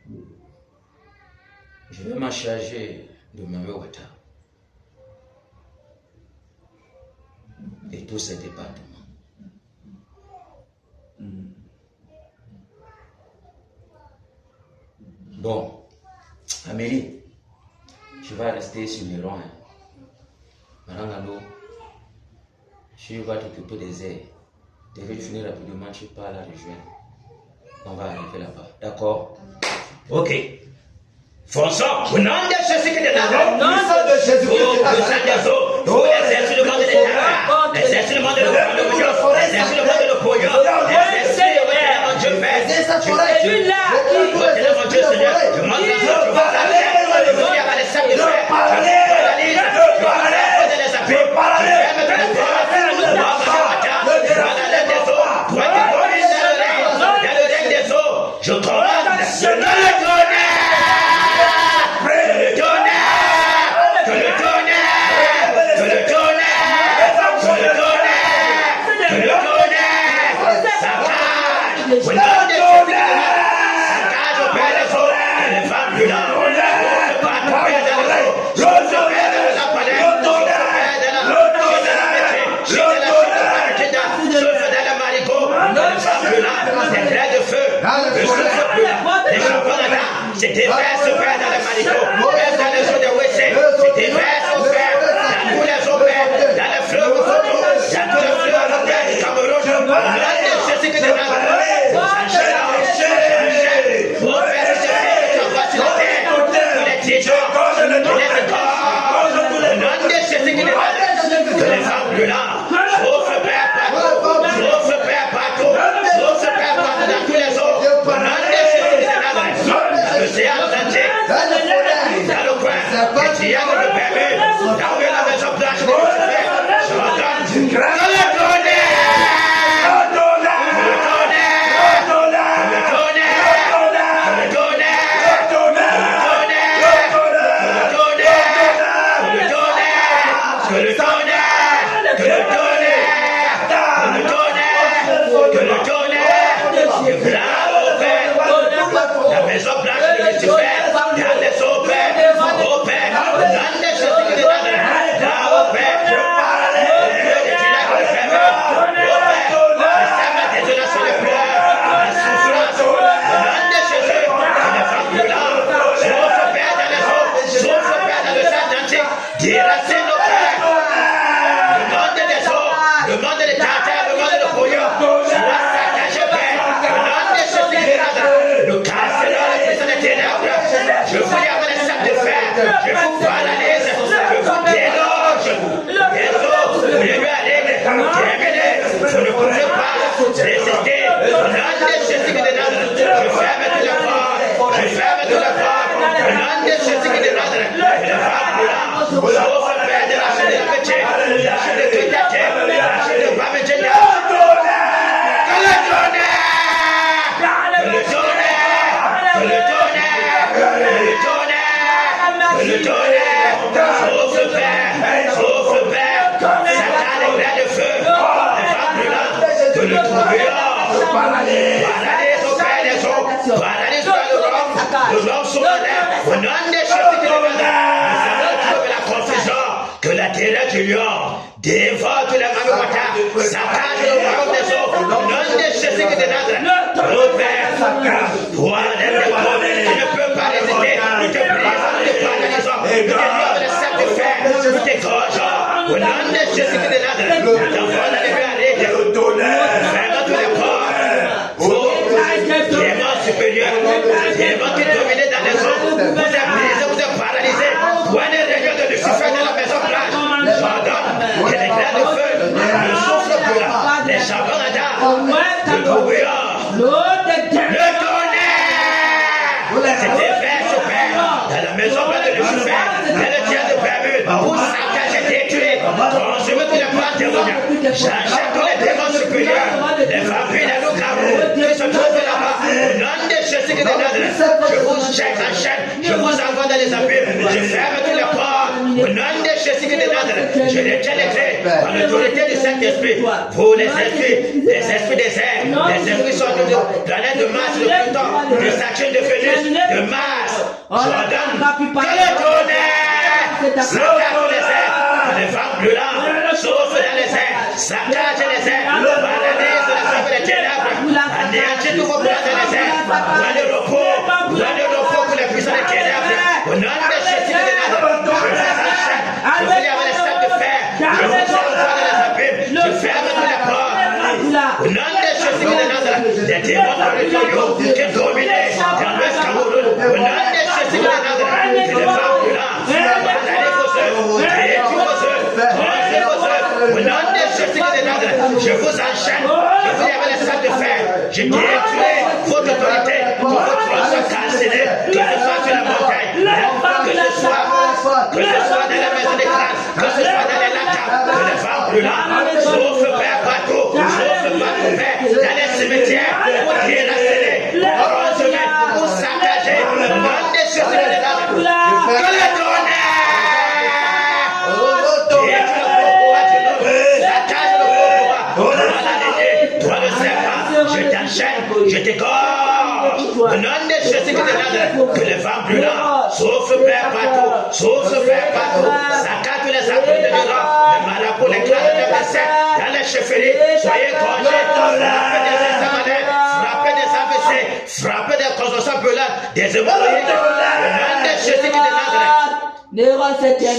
Je vais m'en charger de Mamewata et tous ces départements. Bon, Amélie, je vais rester sur les rangs. Marangalo, tu vas t'occuper des airs. Tu devais finir rapidement, tu pars la rejoindre. On va arriver là-bas. D'accord? Ok. Fonçons, au nom de Jésus de Nazareth. Au nom de Jésus Christ. Vous exercez le monde de l'État. Exercez le monde de l'État. Exercez le monde de l'État. Exercez le monde de mon Dieu Père. Je suis là. Mon Dieu Seigneur. Je montre la foi. Je vois la terre. Je vois les sacs de fer. Je paralyse. Je paralyse les appuis. Je ferme tous les portes. Je vois la lettre des eaux. Toi qui domines dans le règne des eaux. Je commande le tonnerre. Que le tonnerre C'est déverse, Père, dans les manicômes, même dans les eaux de WC. C'est déverse, Père, dans tous les eaux, Père, dans les fleuves de Soto, dans tous les fleuves, Père, du Cameroun. Jésus que de Nazareth. Oh, Père, je sais que tu envoies sur la terre tous les dirigeants, tous les écoles. Au nom de Jésus que de Nazareth, que les femmes brûlantes, sauf Père partout, sauf Père partout, sauf Père partout dans tous les eaux. Au nom de Jésus que de Nazareth, dans l'océan Atlantique, dans le coin, les triangles de Bermude, là où il y a la maison blanche de Lucifer, je m'entends. Que le tonnerre! Je vous paralyse, je vous déloge. Je ne pouvais pas résister. Je ferme tous les portes. Je ferme tous les portes. Le nom de Jésus qui est Nazareth. Je ne ferme plus là. Sauf le Père de la chaîne de la métier, la chaîne de tout la terre, la chaîne de pas métier. Que le tonnerre! Que le tonnerre! Que le tonnerre! Que le tonnerre! Que le tonnerre! Sauf le Père! Sauf le Père! Satan est plein de feu! Ne ferme plus là! Que le tourbillon! Paralyse au Père des eaux! Paralyse par le Rome sur la terre! Au nom de Jésus qui est Nazareth! La confusion! Que la terreur du lion dévore tous les mammouths, saccage le royaume des eaux, au nom de Jésus qui est Nazareth. Ô Père, toi, tu ne peux pas résister, nous te brisons, nous te paralysons, nous te lions avec le sac de fer, nous t'égorgeons, au nom de Jésus qui est Nazareth. Nous t'envoyons dans les rues à l'aide, fermons tous les ports, démons supérieurs, démons qui dominent dans les eaux, vous êtes brisés, vous êtes paralysés, prenez les rayons de Lucifer dans la maison blanche. J'ordonne que les clairs de feu, le souffle brûlant, les charbons ardents, le tourbillon, le tonnerre, c'était fait, ce Père, dans la maison blanche de Lucifer, dans le tien de Bermude, où Satan est détruit, consumer tous les plans démoniaques, j'achète tous les démons supérieurs, les vampires, les loups-garous, qui se trouvent là-bas, au nom de Jésus qui est Nazareth, je vous jette en chaîne, je vous envoie dans les abîmes, je ferme tous les ports, au nom de Jésus qui est Nazareth, je retiens les clés par l'autorité du Saint-Esprit. Pour les esprits des airs, les esprits sont de planète de Mars, de Pluton, de Saturne, de Vénus, de Mars. J'ordonne que le tonnerre saccage les airs, les femmes brûlantes, souffle dans les airs, saccage les airs, paralyse la soif des ténèbres, anéantit tous vos plans dans les airs, loin de repos pour les puissants des ténèbres. Au nom de Jésus de Nazareth, je vous avec les sacs de fer, je vous envoie dans les abîmes, je ferme tous les ports. Au nom de Jésus de Nazareth, les démons territoriaux qui dominaient dans l'Ouest Cameroun, au nom de Jésus de Nazareth, les femmes brûlantes, condamnez vos œuvres, détruisez vos œuvres, brisez vos œuvres. Au nom de Jésus de Nazareth, je vous enchaîne, je vous avec les sacs de fer, je détruis votre autorité, votre trône calciné, que ce soit sur la montagne, que ce soit dans la maison des classes, que ce soit dans les lacs, que les femmes brûlantes, sauf le Père partout, Père, dans les cimetières, pour déraciner, pour consommer, pour saccager, au nom de Jésus de Nazareth, que le tonnerre, saccage le gros bois, toi l'araignée, toi le serpent, je t'enchaîne, je t'égorge, au nom de Jésus de Nazareth, que les femmes brûlantes, sauf le Père partout, saccage tous les arbres de l'Iran, les marabouts, les clans de médecins, dans les chefferies, soyez gorgés, frappez des examinés, frappez des AVC, frappé des consommation brûlantes, des hémorroïdes. Au nom de Jésus de Nazareth.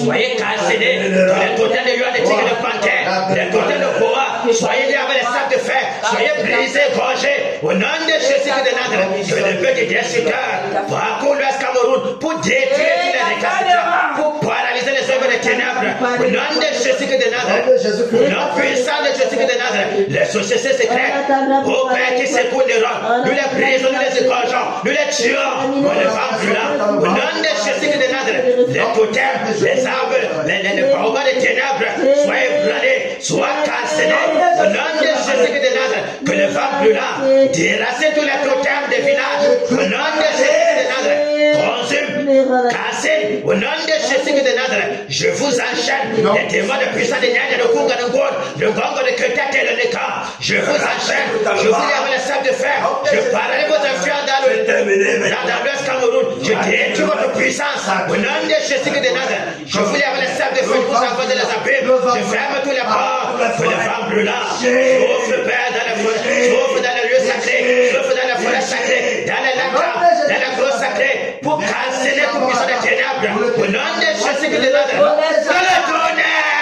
Soyez calcinés, les totems de lion, des tigres de panthère, les totems de boa, soyez liés avec les sacs de fer, soyez brisés, gorgés, au nom de Jésus de Nazareth, que le peuple des destructeurs parcourt l'Ouest Cameroun pour détruire tous les récalcitrants, pour paralyser les œuvres des ténèbres, au nom de Jésus de Nazareth, au nom puissant de Jésus de Nazareth, les sociétés secrètes, au Père qui secoue les rocs, nous les brisons, nous les égorgeons, nous les tuons, nous les femmes brûlantes, au nom de Jésus de Nazareth, les totems, les arbres, les parois des ténèbres, soyez brûlés, soient calcinés, au nom de Jésus de Nazareth, que les femmes brûlantes déracinent tous les totems des villages, au nom de Jésus de Nazareth, consument, cassent, au nom de Jésus de Nazareth, je vous enchaîne, les démons de puissance de Nyanja, de Kunga, de Ngod, le Gongo, de Ketet et le Neka, je vous enchaîne, je vous lève les sacs de fer, je paralyse votre influence dans l'Ouest Cameroun, je détruis votre puissance, au nom de Jésus de Nazareth, je vous lève les sacs de fer pour savoir de les abîmes, je ferme tous les ports, que les femmes brûlantes, souffle Père dans les forêts, souffle dans les lieux sacrés, souffle dans les forêts sacrées, dans les lacs, dans les grosses sacrées, pour calciner tout puissant des ténèbres, au nom de Jésus de Nazareth, que le tonnerre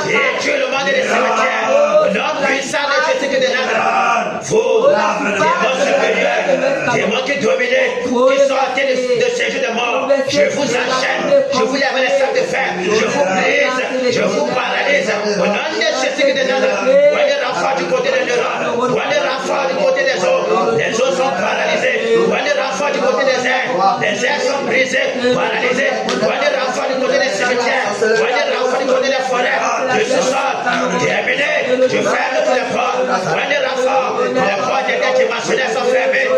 détruit le monde des cimetières, au nom puissant de Jésus de Nazareth, vous, démons supérieurs, démons qui dominent, qui sortez de ces jeux de mort, je vous enchaîne, je vous lève les sacs de fer, je vous brise, je vous paralyse, au nom de Jésus de Nazareth, voyez l'enfant du côté des neurones, voyez l'enfant du côté des os, les os sont paralysés, voyez l'enfant du côté des airs, les airs sont brisés, paralysés, voyez l'enfant du côté des cimetières, voyez l'enfant du côté des forêts, je suis sort, terminé, je ferme tous les ports, voyez l'enfant, les ports des dimensionnels sont fermés,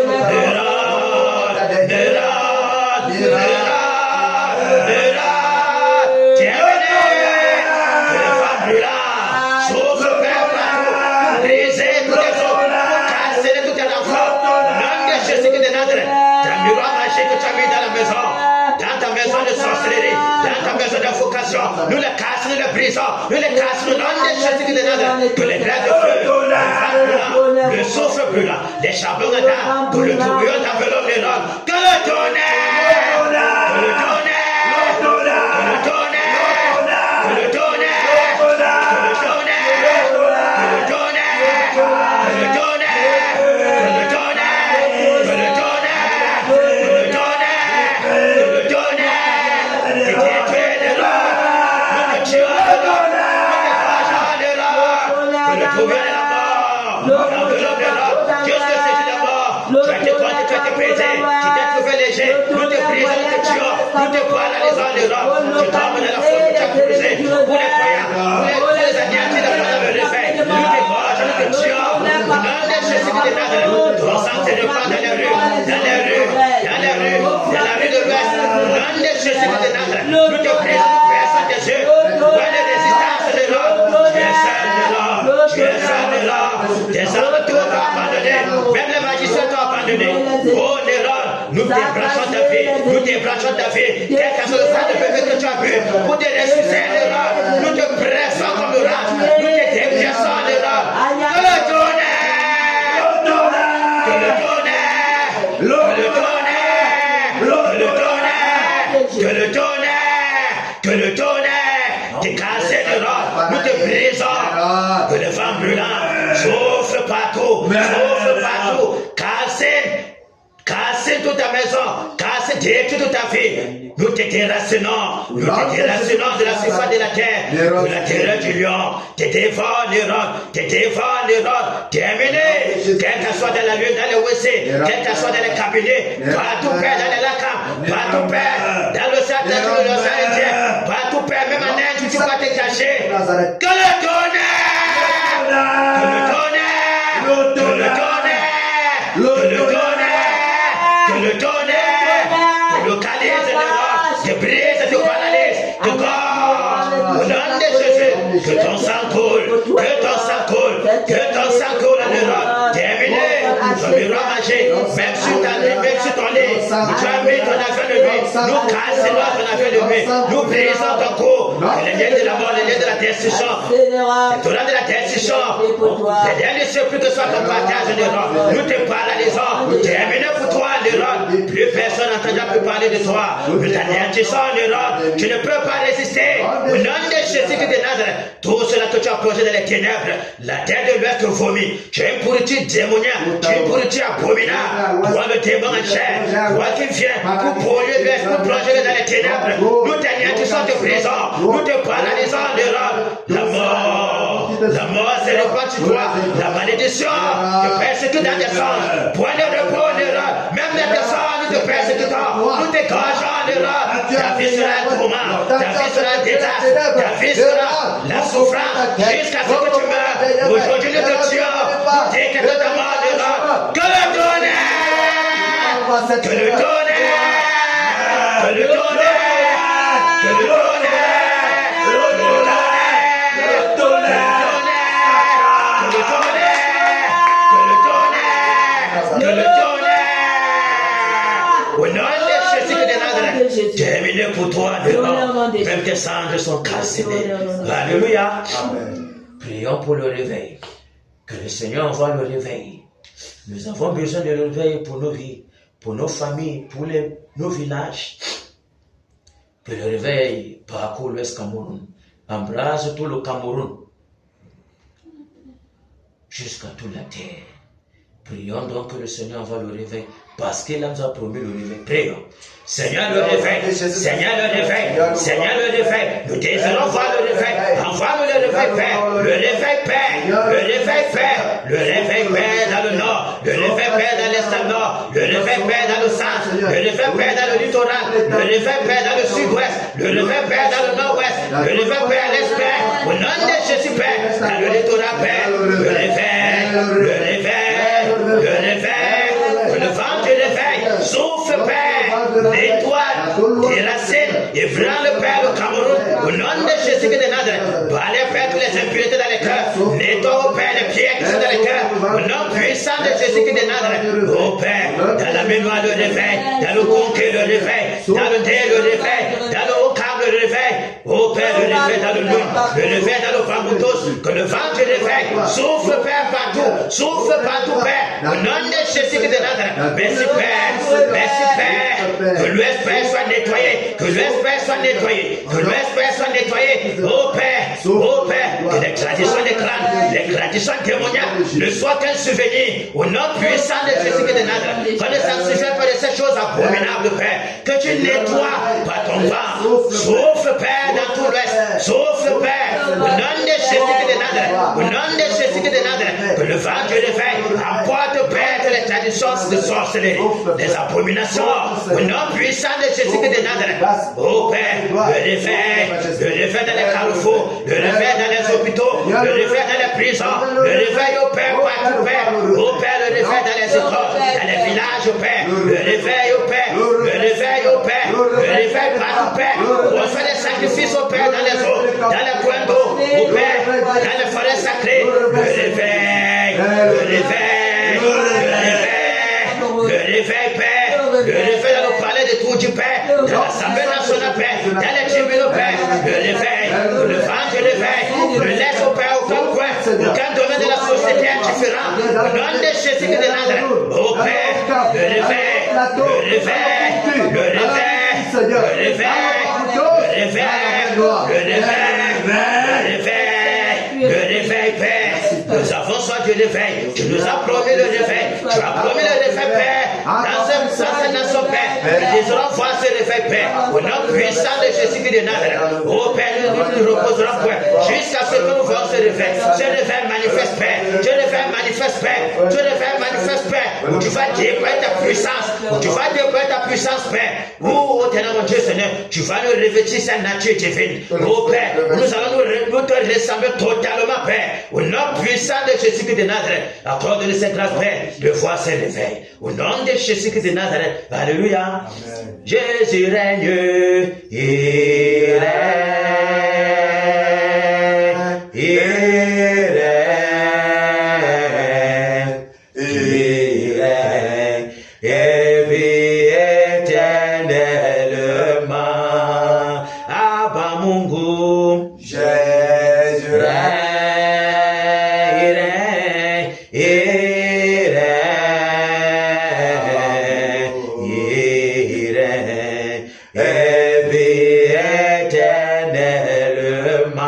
nous les cassons, nous les brisons, nous les cassons, nous les Jésus de Nazareth, que les grèves de feu, le souffle brûlant, les charbons d'âme, que le tourbillon d'enveloppe les noms, que le tonnerre, que le tonnerre, que le tonnerre, que le tonnerre, que le tonnerre, que le tonnerre, que le tonnerre, que le tonnerre, que le tonnerre, que le tonnerre, que le tonnerre, et détruire les rois. Oh Néron, nous débranchons ta vie, nous débranchons ta vie, quel que soit le sang de bébé que tu as bu, pour te ressusciter Néron, nous te pressons comme le rat, nous te dépressons Néron, que le tonnerre, que le tonnerre, que le tonnerre, que le tonnerre, que le tonnerre, t'es cassé Néron, nous te brisons, que le vent brûlant souffle partout, cassez toute ta maison, cassez toute ta vie. Nous te déracinons de la surface de la terre, de la terreur du lion. Te dévore Néron, terminé. Quel que soit dans la lune, dans les WC, quel que soit dans les cabinets, partout père dans les lacs, partout père dans le sac de l'océan Indien, partout père, même en Inde, tu vas te cacher. Que le tonnerre, que le tonnerre, que le tonnerre, que le tonnerre, que le tonnerre, te localise Néron, te brise, te paralyse, te gorge. Au nom de Jésus, que ton sang coule, que ton sang coule, que ton sang coule Néron. Terminé, ton miroir magique, même sur ton lit, Tu as mis ton affaire de lui. Nous cassons ton affaire de lui. Nous brisons ton cou. Les liens de la mort, les liens de la destruction. Les torrents de la destruction. Les liens de ce plus que soit ton partage de l'Europe. Nous te paralysons. Terminé pour toi en Europe. Plus personne n'entendra plus parler de toi. Nous t'anéantissons en Europe. Tu ne peux pas résister. Au nom de Jésus de Nazareth, tout cela que tu as plongé dans les ténèbres, la terre de l'Ouest vomit. Tu es une pourriture démoniaque. Tu es une pourriture abominable. Toi le démon en chair. Toi qui viens pour polluer l'Ouest, pour plonger dans les ténèbres. Nous t'anéantissons de prison. Nous te paralysons en Europe. La mort se répand sur toi. La malédiction te persécute dans tes sens. Point de repos en Europe. Même les personnes nous te persécutent. Nous te gageons en Europe. Ta vie sera un tourment. Ta vie sera un désastre. Ta vie sera la souffrance jusqu'à ce que tu meurs. Aujourd'hui nous te tuons. Dès que tu es mort en Europe. Que le tonnerre. Que le tonnerre. Que le tonnerre. Que le tonnerre. Terminé pour toi, même tes cendres sont cassées. Alléluia. Prions pour le réveil. Que le Seigneur envoie le réveil. Nous avons besoin de réveil pour nos vies, pour nos familles, pour nos villages. Que le réveil parcourt l'Ouest Cameroun, embrasse tout le Cameroun, jusqu'à toute la terre. Prions donc que le Seigneur envoie le réveil, parce qu'il nous a promis le réveil. Prions. Seigneur le réveil, Seigneur le réveil, Seigneur le réveil. Nous désirons voir le réveil. Envoie-nous le réveil, Père. Le réveil, Père. Le réveil, Père. Le réveil, Père, dans le nord. Le réveil, Père, dans l'est nord. Le réveil, Père, dans le centre. Le réveil, Père, dans le littoral. Le réveil, Père, dans le sud-ouest. Le réveil, Père, dans le nord-ouest. Le réveil, Père, à l'est, Père. Au nom de Jésus, Père. Dans le littoral, Père. Le réveil, le réveil, le réveil. Le vent du réveil. Souffle, Père. Nettoie, déracine, ébranle, Père, le Cameroun. Au nom de Jésus de Nazareth. Balai, Père, toutes les impuretés dans les cœurs. Nettoie, Père, les pierres qui sont dans les cœurs. Au nom puissant de Jésus de Nazareth. Oh Père, dans la mémoire le réveil, dans le conquête le réveil, dans le dé le réveil, dans le haut câble le réveil. Oh Père, le réveil dans le lune, le réveil dans le vent tous. Que le vent du réveil souffle, Père, partout. Souffle partout, Père. Au nom de Jésus de Nazareth. Merci, Père. Merci, Père. Que l'Ouest, Père, soit nettoyé. Que l'Ouest, Père, soit nettoyé. Que l'Ouest, Père, soit nettoyé. Oh Père, que les traditions des crânes, les traditions démoniaques ne soient qu'un souvenir. Au nom puissant de Jésus de Nazareth. Qu'on ne s'en souvienne pas de ces choses abominables, Père. Que tu nettoies par ton vent. Souffle, Père, dans tout l'Ouest. Souffle, Père. Au nom de Jésus de Nazareth. Au nom de Jésus de Nazareth. Que le vent du réveil emporte, Père, les traditions de sorcellerie, des abominations. Au nom puissant de Jésus de Nazareth. Oh Père, le réveil dans les carrefours, le réveil dans les hôpitaux, le réveil dans les prisons, le réveil au Père, partout, Père. Oh Père, le réveil dans les écoles, dans les villages, Père. Le réveil au Père, le réveil au Père, le réveil partout, Père. On fait des sacrifices au Père dans les eaux, dans les points d'eau, au Père, dans les forêts sacrées. Le réveil, le réveil, le réveil, Père. Le réveil dans le palais de tout du Père, dans l'Assemblée nationale, Père, dans les tribunaux, Père. Le réveil, le vent du réveil, ne laisse au Père aucun coin, aucun domaine de la société indifférent. Au nom de Jésus de Nazareth, au Père, le réveil, le réveil, le réveil, le réveil, le réveil, le réveil, le réveil, Père. Nous avons soin du réveil. Tu nous as promis le réveil. Tu as promis le réveil, Père. Dans cette nation, Père. Nous désirons voir ce réveil, Père. Au nom puissant de Jésus de Nazareth. Oh Père, nous ne reposerons point jusqu'à ce que nous voyons ce réveil. Ce réveil manifeste, Père. Ce réveil manifeste, Père. Ce réveil manifeste, Père. Où tu vas déployer ta puissance. Où tu vas déployer ta puissance, Père. Oh, éternel mon Dieu, Seigneur, tu vas nous revêtir sa nature divine. Oh Père, nous allons nous te ressembler totalement, Père. Au nom puissant de Jésus de Nazareth, accorde-nous cette grâce, Père, de voir ce réveil. Au nom de Jésus de Nazareth, alléluia. Amen. Jésus règne, il règne, il règne, il règne, et puis règne et vis éternellement.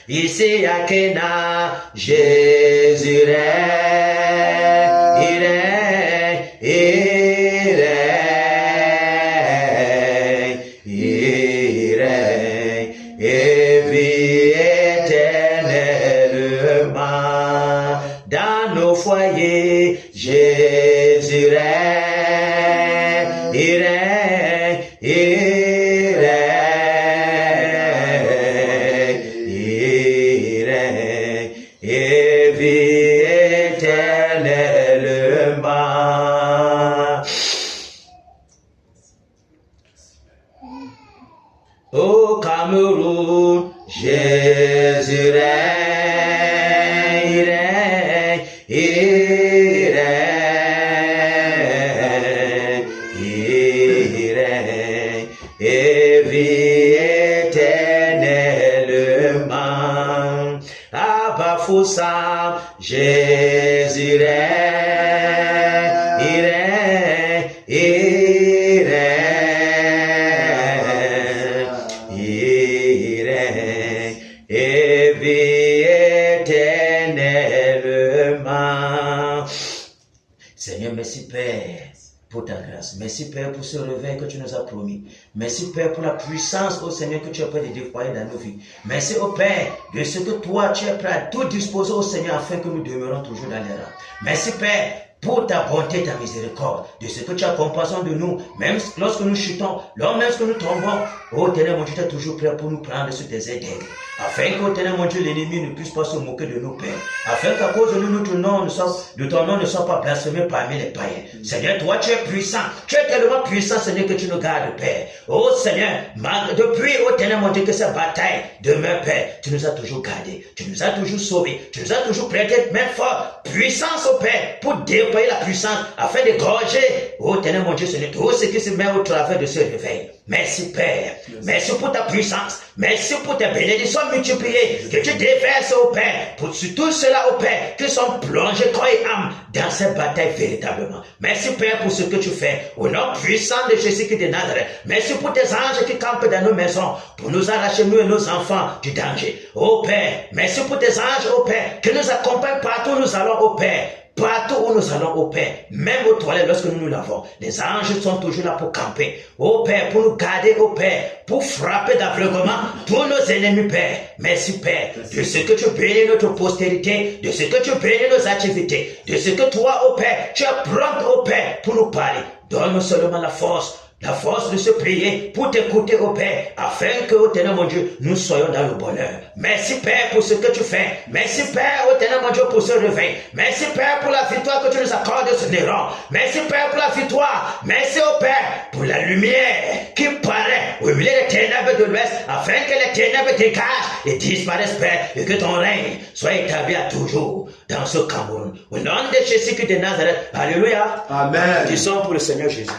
Ici à Cana, Jésus règne, il règne, il règne, il règne et vit éternellement. Dans nos foyers, Jésus règne, il règne, il règne, il règne et vit éternellement. Au Cameroun, Jésus règne, il règne, il règne, il règne et vit éternellement. À Bafoussam, Jésus règne, il règne, il règne, il règne et vit éternellement. Seigneur, merci Père pour ta grâce. Merci Père pour ce réveil que tu nous as promis. Merci Père pour la puissance, ô Seigneur, que tu as prêt de déployer dans nos vies. Merci ô Père de ce que toi tu es prêt à tout disposer, ô Seigneur, afin que nous demeurons toujours dans les rangs. Merci Père pour ta bonté, ta miséricorde, de ce que tu as compassion de nous, même lorsque nous chutons, même lorsque nous tombons. Ô Ténèbre, mon Dieu, tu es toujours prêt pour nous prendre sur tes ailes d'aigle, afin qu'au Ténèbre, mon Dieu, l'ennemi ne puisse pas se moquer de nos pères, afin qu'à cause de nous, ton nom ne soit pas blasphémé parmi les païens. Seigneur, toi, tu es puissant, tu es tellement puissant, Seigneur, que tu nous gardes, Père. Ô Seigneur, depuis, ô Ténèbre, mon Dieu, que cette bataille demeure, Père, tu nous as toujours gardés, tu nous as toujours sauvés, tu nous as toujours prêté main forte, puissance, ô Père, pour déployer la puissance, afin d'égorger, ô Ténèbre, mon Dieu, Seigneur, tout ce qui se met au travers de ce réveil. Merci, Père. Merci pour ta puissance. Merci pour tes bénédictions multipliées que tu déverses, ô Père, pour tout cela, ô Père, qui sont plongés corps et âme dans cette bataille véritablement. Merci, Père, pour ce que tu fais. Au nom puissant de Jésus-Christ de Nazareth. Merci pour tes anges qui campent dans nos maisons pour nous arracher, nous et nos enfants, du danger. Ô Père, merci pour tes anges, ô Père, qui nous accompagnent partout où nous allons, ô Père. Partout où nous allons, ô Père, même aux toilettes lorsque nous nous lavons, les anges sont toujours là pour camper. Ô Père, pour nous garder, ô Père, pour frapper d'aveuglement tous nos ennemis, Père. Merci, Père, de ce que tu bénis notre postérité, de ce que tu bénis nos activités, de ce que toi, ô Père, tu es prompt, ô Père, pour nous parler. Donne-nous seulement la force de se prier pour t'écouter, ô Père, afin que, ô Ténèbre, mon Dieu, nous soyons dans le bonheur. Merci, Père, pour ce que tu fais. Merci, Père, ô Ténèbre, mon Dieu, pour ce réveil. Merci, Père, pour la victoire que tu nous accordes ce Néron. Merci, Père, pour la victoire. Merci, ô Père, pour la lumière qui paraît au milieu des ténèbres de l'Ouest, afin que les ténèbres dégagent et disparaissent, Père, et que ton règne soit établi à toujours dans ce Cameroun. Au nom de Jésus-Christ de Nazareth. Alléluia. Amen. Disons pour le Seigneur Jésus.